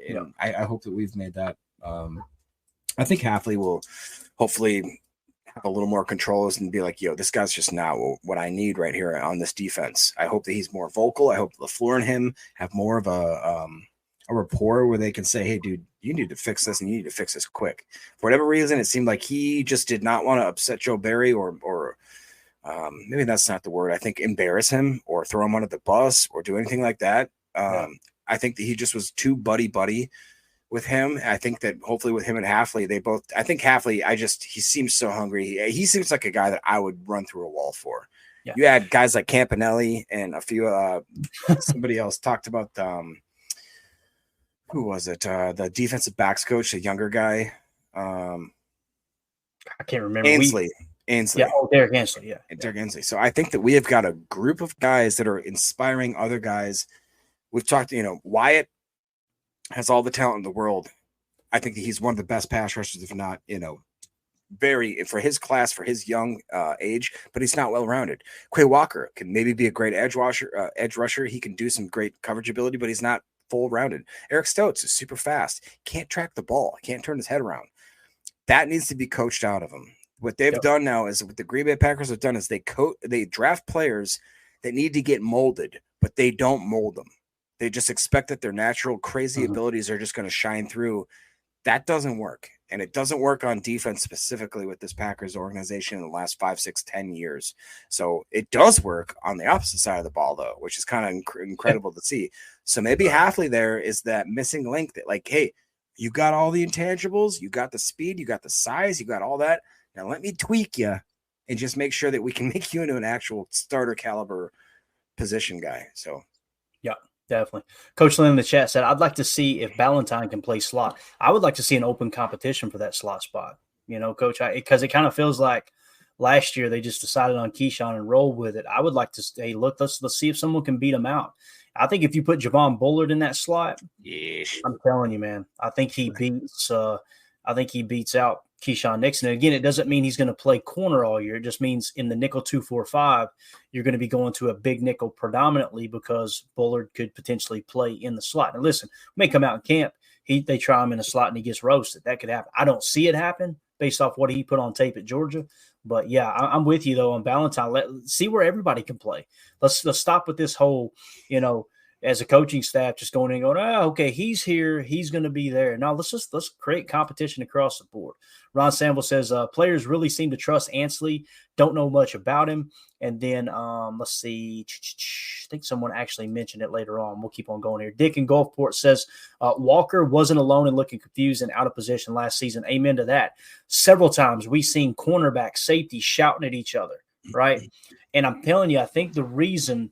And I hope that we've made that. I think Hafley will hopefully have a little more controls and be like, yo, this guy's just not what I need right here on this defense. I hope that he's more vocal. I hope LaFleur and him have more of a rapport where they can say, hey, dude, you need to fix this and you need to fix this quick. For whatever reason, it seemed like he just did not want to upset Joe Barry or maybe that's not the word. I think embarrass him or throw him under the bus or do anything like that. I think that he just was too buddy with him. I think that hopefully with him and Hafley, I think Hafley, he seems so hungry. He seems like a guy that I would run through a wall for. Yeah. You had guys like Campanelli and a few, somebody else talked about, who was it? The defensive backs coach, the younger guy. I can't remember. Ainsley. Yeah. Oh, Derek Ainsley. Yeah. Derek Ainsley. So I think that we have got a group of guys that are inspiring other guys. We've talked, Wyatt has all the talent in the world. I think that he's one of the best pass rushers, if not, very for his class, for his young age, but he's not well-rounded. Quay Walker can maybe be a great edge rusher. He can do some great coverage ability, but he's not full-rounded. Eric Stokes is super fast. Can't track the ball. Can't turn his head around. That needs to be coached out of him. What they've done now is what the Green Bay Packers have done is they draft players that need to get molded, but they don't mold them. They just expect that their natural crazy abilities are just going to shine through. That doesn't work. And it doesn't work on defense specifically with this Packers organization in the last 5, 6, 10 years. So it does work on the opposite side of the ball, though, which is kind of incredible to see. So maybe Hafley there is that missing link that, like, hey, you got all the intangibles, you got the speed, you got the size, you got all that. Now let me tweak you and just make sure that we can make you into an actual starter caliber position guy. So, yeah. Definitely. Coach Lynn in the chat said, I'd like to see if Ballantyne can play slot. I would like to see an open competition for that slot spot, Coach, because it kind of feels like last year they just decided on Keyshawn and rolled with it. I would like to say, look, let's see if someone can beat him out. I think if you put Javon Bullard in that slot, I'm telling you, man, I think he beats out Keyshawn Nixon. And again, it doesn't mean he's going to play corner all year. It just means in the nickel 2-4-5, you're going to be going to a big nickel predominantly because Bullard could potentially play in the slot. And listen, may come out in camp, they try him in a slot and he gets roasted. That could happen. I don't see it happen based off what he put on tape at Georgia. But yeah, I'm with you though on Valentine. Let's see where everybody can play. Let's stop with this whole, as a coaching staff, just going in and going, okay, he's here, he's going to be there. No, let's create competition across the board. Ron Sample says players really seem to trust Ansley. Don't know much about him. And then let's see. I think someone actually mentioned it later on. We'll keep on going here. Dick in Gulfport says Walker wasn't alone and looking confused and out of position last season. Amen to that. Several times we've seen cornerback, safety shouting at each other, right? And I'm telling you, I think the reason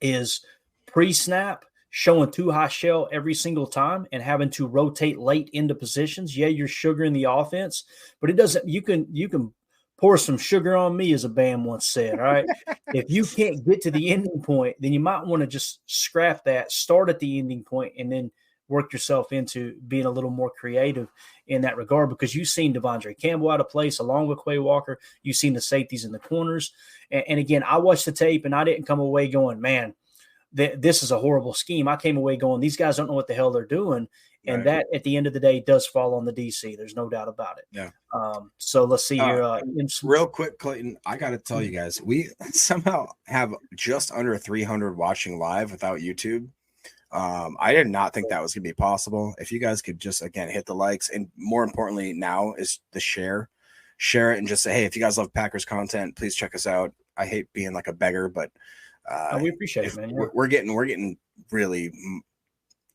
is pre-snap showing too high shell every single time and having to rotate late into positions. Yeah, you're sugaring the offense, but it doesn't. You can pour some sugar on me, as a band once said. All right, if you can't get to the ending point, then you might want to just scrap that, start at the ending point, and then work yourself into being a little more creative in that regard. Because you've seen Devondre Campbell out of place along with Quay Walker. You've seen the safeties in the corners, and again, I watched the tape and I didn't come away going, man, this is a horrible scheme. I came away going, these guys don't know what the hell they're doing. And that, at the end of the day, does fall on the DC. There's no doubt about it. Yeah. So let's see here. Real quick, Clayton, I got to tell you guys, we somehow have just under 300 watching live without YouTube. I did not think that was going to be possible. If you guys could just, again, hit the likes, and more importantly now is the share it and just say, hey, if you guys love Packers content, please check us out. I hate being like a beggar, but we appreciate it, man. Yeah. We're getting really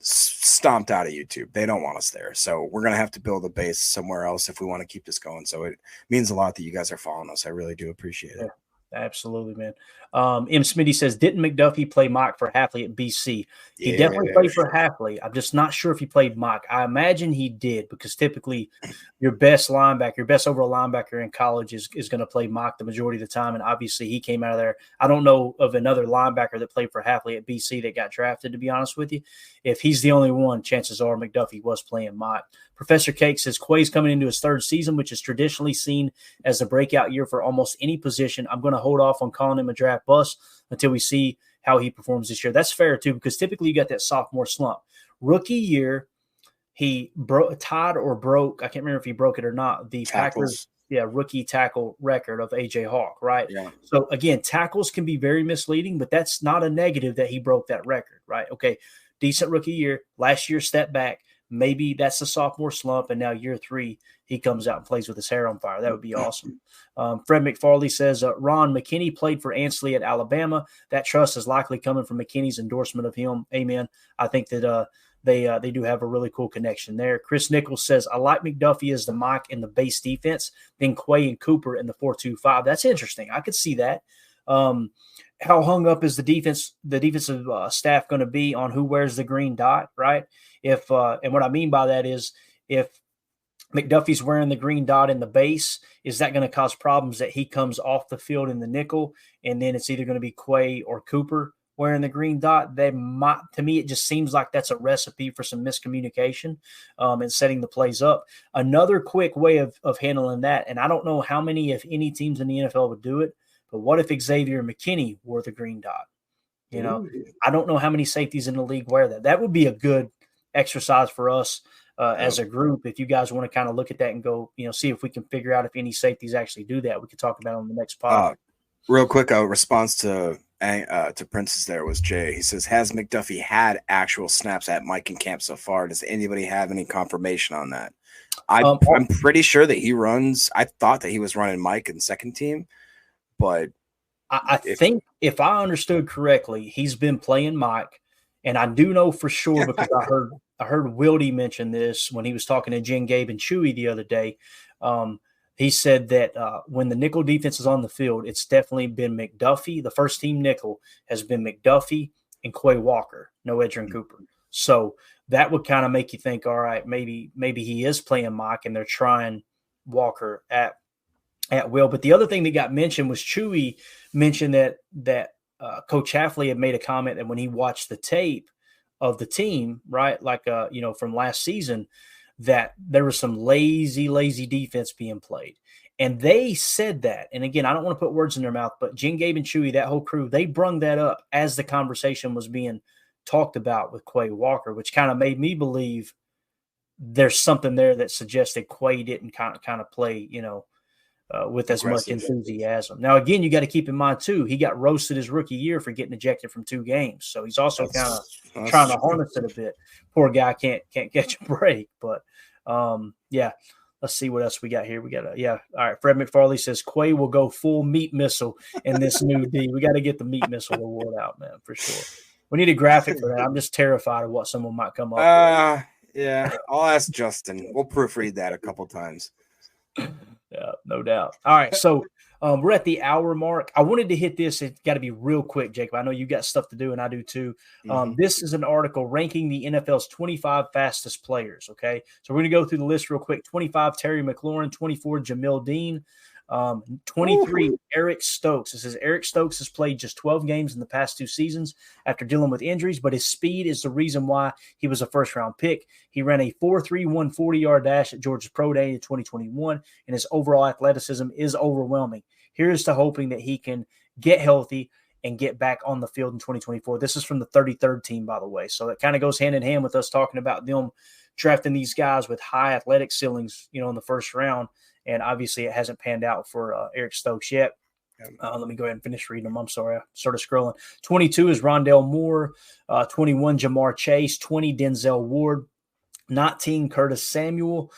stomped out of YouTube. They don't want us there. So we're going to have to build a base somewhere else if we want to keep this going. So it means a lot that you guys are following us. I really do appreciate it. Absolutely, man. M. Smitty says, didn't McDuffie play mock for Hafley at BC? He definitely played for Hafley. I'm just not sure if he played mock. I imagine he did, because typically your best linebacker, your best overall linebacker in college is going to play mock the majority of the time. And obviously he came out of there. I don't know of another linebacker that played for Hafley at BC that got drafted, to be honest with you. If he's the only one, chances are McDuffie was playing mock. Professor Cake says Quay's coming into his third season, which is traditionally seen as a breakout year for almost any position. I'm going to hold off on calling him a draft bust until we see how he performs this year. That's fair too, because typically you got that sophomore slump. Rookie year, he tied or broke, I can't remember if he broke it or not, the tackles. Packers rookie tackle record of AJ Hawk, right? Yeah. So again, tackles can be very misleading, but that's not a negative that he broke that record, right? Okay, decent rookie year. Last year, step back. Maybe that's the sophomore slump, and now year 3, he comes out and plays with his hair on fire. That would be awesome. Fred McFarley says, Ron McKinney played for Ansley at Alabama. That trust is likely coming from McKinney's endorsement of him. Amen. I think that they do have a really cool connection there. Chris Nichols says, I like McDuffie as the Mike in the base defense, then Quay and Cooper in the 4-2-5. That's interesting. I could see that. How hung up is the defensive staff going to be on who wears the green dot, right? And what I mean by that is, if McDuffie's wearing the green dot in the base, is that going to cause problems that he comes off the field in the nickel, and then it's either going to be Quay or Cooper wearing the green dot? To me, it just seems like that's a recipe for some miscommunication and setting the plays up. Another quick way of handling that, and I don't know how many, if any, teams in the NFL would do it, but what if Xavier McKinney wore the green dot? I don't know how many safeties in the league wear that. That would be a good exercise for us as a group. If you guys want to kind of look at that and go, see if we can figure out if any safeties actually do that. We could talk about it on the next pod. Real quick, a response to Prince's there was Jay. He says, has McDuffie had actual snaps at Mike and camp so far? Does anybody have any confirmation on that? I'm pretty sure that he runs. I thought that he was running Mike in second team, but I think if I understood correctly, he's been playing Mike. And I do know for sure, because I heard Wildy mention this when he was talking to Jen, Gabe, and Chewy the other day. He said that when the nickel defense is on the field, it's definitely been McDuffie. The first team nickel has been McDuffie and Quay Walker, no Edgerrin Cooper. So that would kind of make you think, all right, maybe he is playing Mike and they're trying Walker at at will. But the other thing that got mentioned was Chewy mentioned that Coach Hafley had made a comment that when he watched the tape of the team, right, like from last season, that there was some lazy defense being played. And they said that. And again, I don't want to put words in their mouth, but Jen, Gabe, and Chewy, that whole crew, they brung that up as the conversation was being talked about with Quay Walker, which kind of made me believe there's something there that suggested Quay didn't kind of play, with as much enthusiasm. Now, again, you got to keep in mind, too, he got roasted his rookie year for getting ejected from 2 games. So he's also kind of trying to harness it a bit. Poor guy can't catch a break. But, let's see what else we got here. We got all right. Fred McFarley says Quay will go full meat missile in this new D. We got to get the meat missile award out, man, for sure. We need a graphic for that. I'm just terrified of what someone might come up with. Yeah, I'll ask Justin. We'll proofread that a couple times. Yeah, no doubt. All right, so we're at the hour mark. I wanted to hit this. It's got to be real quick, Jacob. I know you got stuff to do, and I do too. This is an article ranking the NFL's 25 fastest players, okay? So we're going to go through the list real quick. 25, Terry McLaurin. 24, Jamil Dean. 23, Eric Stokes. It says Eric Stokes has played just 12 games in the past 2 seasons after dealing with injuries, but his speed is the reason why he was a first-round pick. He ran a 4.31 40-yard dash at Georgia's Pro Day in 2021, and his overall athleticism is overwhelming. Here's to hoping that he can get healthy and get back on the field in 2024. This is from the 33rd team, by the way, so that kind of goes hand in hand with us talking about them drafting these guys with high athletic ceilings, in the first round. And obviously it hasn't panned out for Eric Stokes yet. Let me go ahead and finish reading them. I'm sorry. I started scrolling. 22 is Rondale Moore. 21, Jamar Chase. 20, Denzel Ward. 19, Curtis Samuel.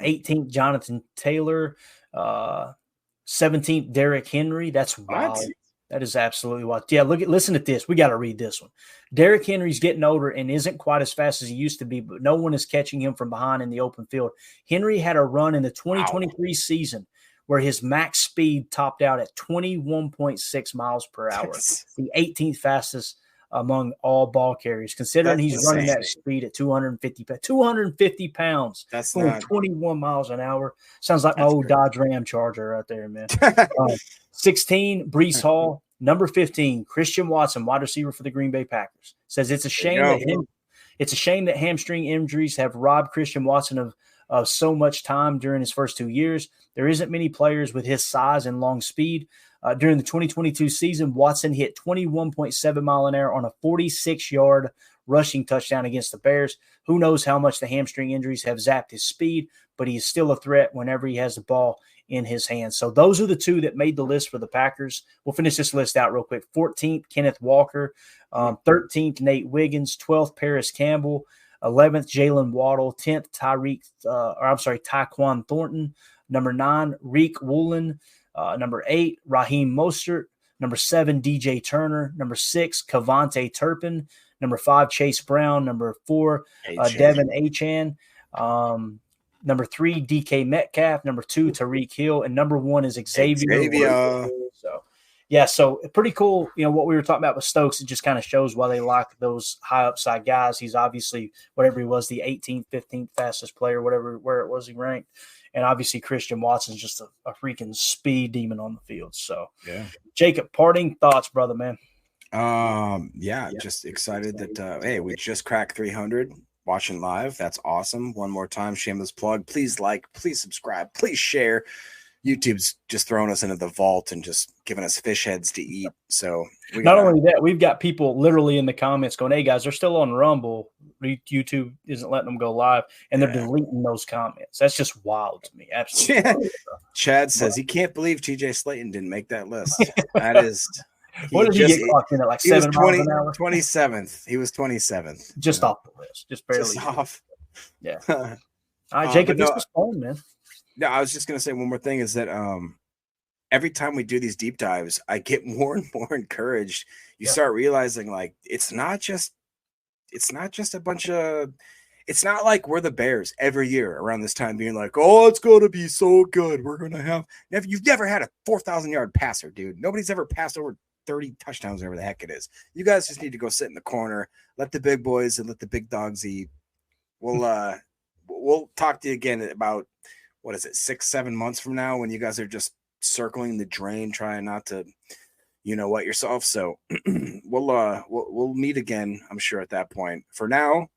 18, Jonathan Taylor. 17th, Derrick Henry. That's wild. What? That is absolutely wild. Yeah, listen to this. We got to read this one. Derrick Henry's getting older and isn't quite as fast as he used to be, but no one is catching him from behind in the open field. Henry had a run in the 2023 season where his max speed topped out at 21.6 miles per hour, the 18th fastest among all ball carriers, considering he's running that speed at 250 pounds. That's not 21 miles an hour. Sounds like my old Dodge Ram Charger right there, man. 16, Breece Hall. Number 15, Christian Watson, wide receiver for the Green Bay Packers. Says it's a shame that hamstring injuries have robbed Christian Watson of so much time during his first 2 years. There isn't many players with his size and long speed. During the 2022 season, Watson hit 21.7 mile an hour on a 46-yard rushing touchdown against the Bears. Who knows how much the hamstring injuries have zapped his speed, but he is still a threat whenever he has the ball in his hands. So those are the 2 that made the list for the Packers. We'll finish this list out real quick. 14th, Kenneth Walker. 13th, Nate Wiggins. 12th, Paris Campbell. 11th, Jalen Waddle. 10th, Tyquan Thornton. Number 9, Reek Woolen. Number 8, Raheem Mostert. Number 7, DJ Turner. Number 6, Kavonte Turpin. Number 5, Chase Brown. Number 4, Devin Achane. Number 3, DK Metcalf. Number 2, Tariq Hill. And number 1 is Xavier. So pretty cool. What we were talking about with Stokes, it just kind of shows why they like those high upside guys. He's obviously, whatever he was, the 18th, 15th fastest player, where it was he ranked. And obviously Christian Watson's just a freaking speed demon on the field. So, yeah. Jacob, parting thoughts, brother, man. Just excited that, hey, we just cracked 300 watching live. That's awesome. One more time, shameless plug. Please like, please subscribe, please share. YouTube's just throwing us into the vault and just giving us fish heads to eat. So not only that, we've got people literally in the comments going, hey guys, they're still on Rumble. YouTube isn't letting them go live, and they're deleting those comments. That's just wild to me. Absolutely. Chad says he can't believe TJ Slayton didn't make that list. That is what did he get clocked in at, like 7 miles an hour? 27th. He was 27th. Just off the list. Just barely. Just off. Yeah. All right, Jacob, this was fun, man. No, I was just going to say one more thing is that every time we do these deep dives, I get more and more encouraged. You start realizing, like, it's not just a bunch of – it's not like we're the Bears every year around this time being like, oh, it's going to be so good. We're going to have – you've never had a 4,000-yard passer, dude. Nobody's ever passed over 30 touchdowns, whatever the heck it is. You guys just need to go sit in the corner, let the big boys and let the big dogs eat. We'll talk to you again about – what is it, 6-7 months from now when you guys are just circling the drain, trying not to, wet yourself. So we'll meet again, I'm sure, at that point. For now,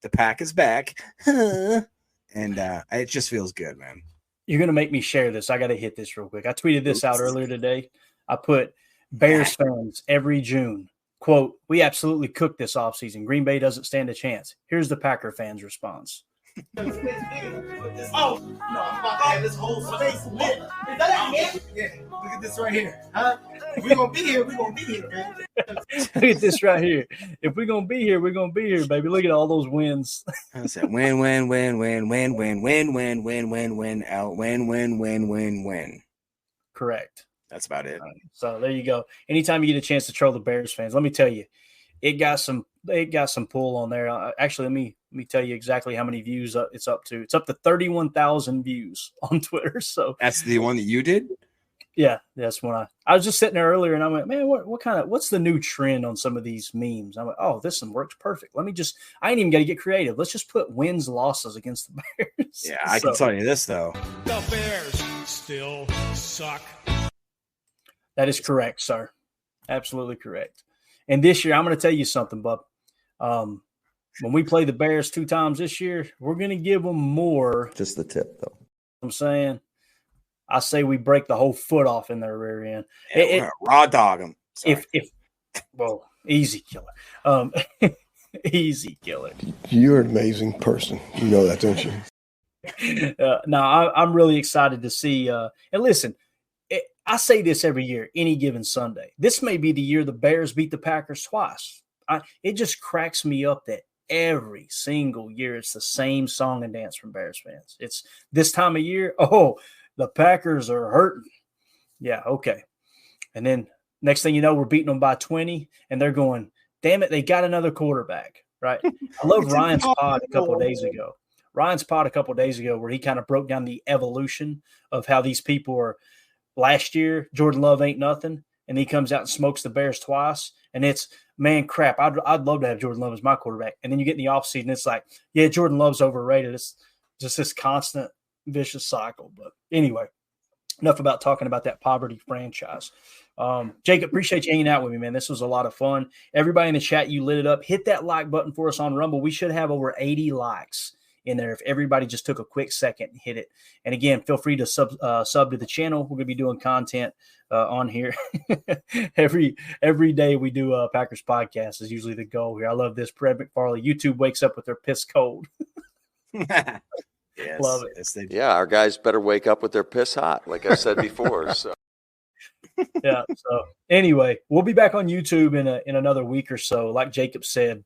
the pack is back, and it just feels good, man. You're gonna make me share this. I got to hit this real quick. I tweeted this out earlier today. I put Bears fans every June. Quote, we absolutely cooked this offseason. Green Bay doesn't stand a chance. Here's the Packer fans' response. Oh, no, I'm about to have this whole space lit. Is that it? Yeah, look at this right here. Huh? If we're going to be here, we're going to be here, man. Look at this right here. If we're going to be here, we're going to be here, baby. Look at all those wins. I said win, win, win, win, win, win, win, win, win, win, win, out, win, win, win, win, win. Correct. That's about it. So there you go. Anytime you get a chance to troll the Bears fans, let me tell you, it got some pull on there. Actually, let me tell you exactly how many views it's up to. It's up to 31,000 views on Twitter. So that's the one that you did? Yeah, that's when I was just sitting there earlier and I went, man, what's the new trend on some of these memes? I went, oh, this one works perfect. I ain't even got to get creative. Let's just put wins, losses against the Bears. Yeah, I can tell you this though. The Bears still suck. That is correct, sir. Absolutely correct. And this year, I'm going to tell you something, bub. When we play the Bears 2 times this year, we're going to give them more. Just the tip, though. I'm saying, I say we break the whole foot off in their rear end. Yeah, raw dog them. Well, easy killer. Easy killer. You're an amazing person. You know that, don't you? No, I'm really excited to see. And listen, I say this every year, any given Sunday. This may be the year the Bears beat the Packers twice. It just cracks me up that every single year it's the same song and dance from Bears fans. It's this time of year, oh, the Packers are hurting. Yeah, okay. And then next thing you know, we're beating them by 20, and they're going, damn it, they got another quarterback, right? I love Ryan's pod a couple of days ago. Where he kind of broke down the evolution of how these people are. Last year, Jordan Love ain't nothing, and he comes out and smokes the Bears twice, and it's, man, crap, I'd love to have Jordan Love as my quarterback. And then you get in the offseason, it's like, yeah, Jordan Love's overrated. It's just this constant vicious cycle. But anyway, enough about talking about that poverty franchise. Jacob, appreciate you hanging out with me, man. This was a lot of fun. Everybody in the chat, you lit it up. Hit that like button for us on Rumble. We should have over 80 likes in there if everybody just took a quick second and hit it. And again, feel free to sub to the channel. We're going to be doing content on here every day. We do a Packers podcast is usually the goal here. I love this. Fred McFarley, YouTube wakes up with their piss cold. Yes, love it. Yes, yeah, our guys better wake up with their piss hot, like I said before. So yeah. So anyway, we'll be back on YouTube in another week or so. Like Jacob said,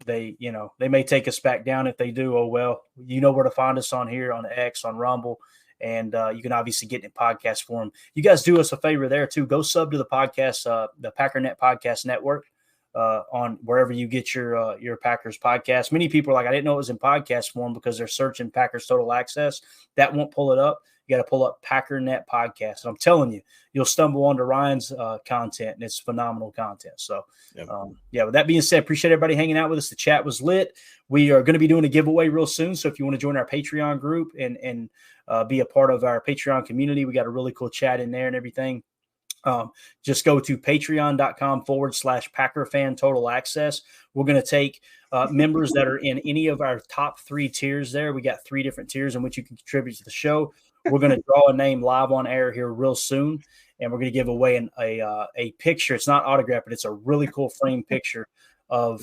they may take us back down. If they do, oh well. You know where to find us on here, on X, on Rumble, and you can obviously get in podcast form. You guys do us a favor there too. Go sub to the podcast, the Packernet Podcast Network, on wherever you get your Packers podcast. Many people are like, I didn't know it was in podcast form because they're searching Packers Total Access. That won't pull it up. You got to pull up Packernet Podcast. And I'm telling you, you'll stumble onto Ryan's content, and it's phenomenal content. So, with that being said, appreciate everybody hanging out with us. The chat was lit. We are going to be doing a giveaway real soon. So if you want to join our Patreon group and be a part of our Patreon community, we got a really cool chat in there and everything. Just go to patreon.com/PackerFan Total Access. We're going to take members that are in any of our top 3 tiers there. We got 3 different tiers in which you can contribute to the show. We're going to draw a name live on air here real soon, and we're going to give away a picture. It's not autographed, but it's a really cool frame picture of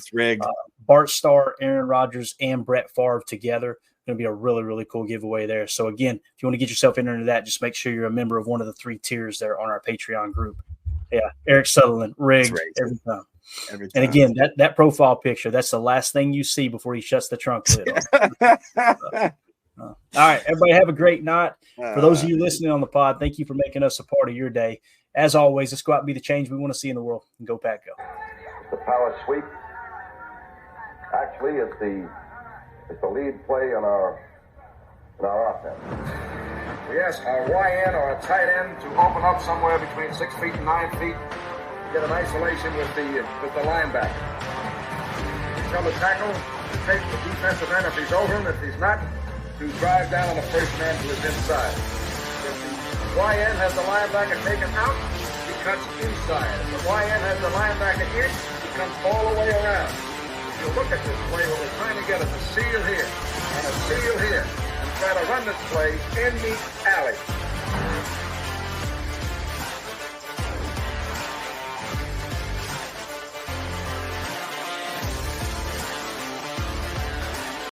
Bart Starr, Aaron Rodgers, and Brett Favre together. Going to be a really, really cool giveaway there. So again, if you want to get yourself into that, just make sure you're a member of one of the 3 tiers there on our Patreon group. Yeah, Eric Sutherland, rigged every time. And again, that profile picture, that's the last thing you see before he shuts the trunk lid on. All right, everybody have a great night. For those of you listening on the pod, thank you for making us a part of your day. As always, let's go out and be the change we want to see in the world. And go Pack Go. The power sweep. Actually, it's the lead play in our offense. We ask our YN or a tight end to open up somewhere between 6 feet and 9 feet. Get an isolation with the linebacker. Tell the tackle to take the defensive end if he's over him. If he's not, to drive down on the first man to his inside. Get the YN has the linebacker taken out, he cuts inside. If the YN has the linebacker in, he comes all the way around. If you look at this play, what we're trying to get is a seal here and a seal here, and try to run this play in the alley.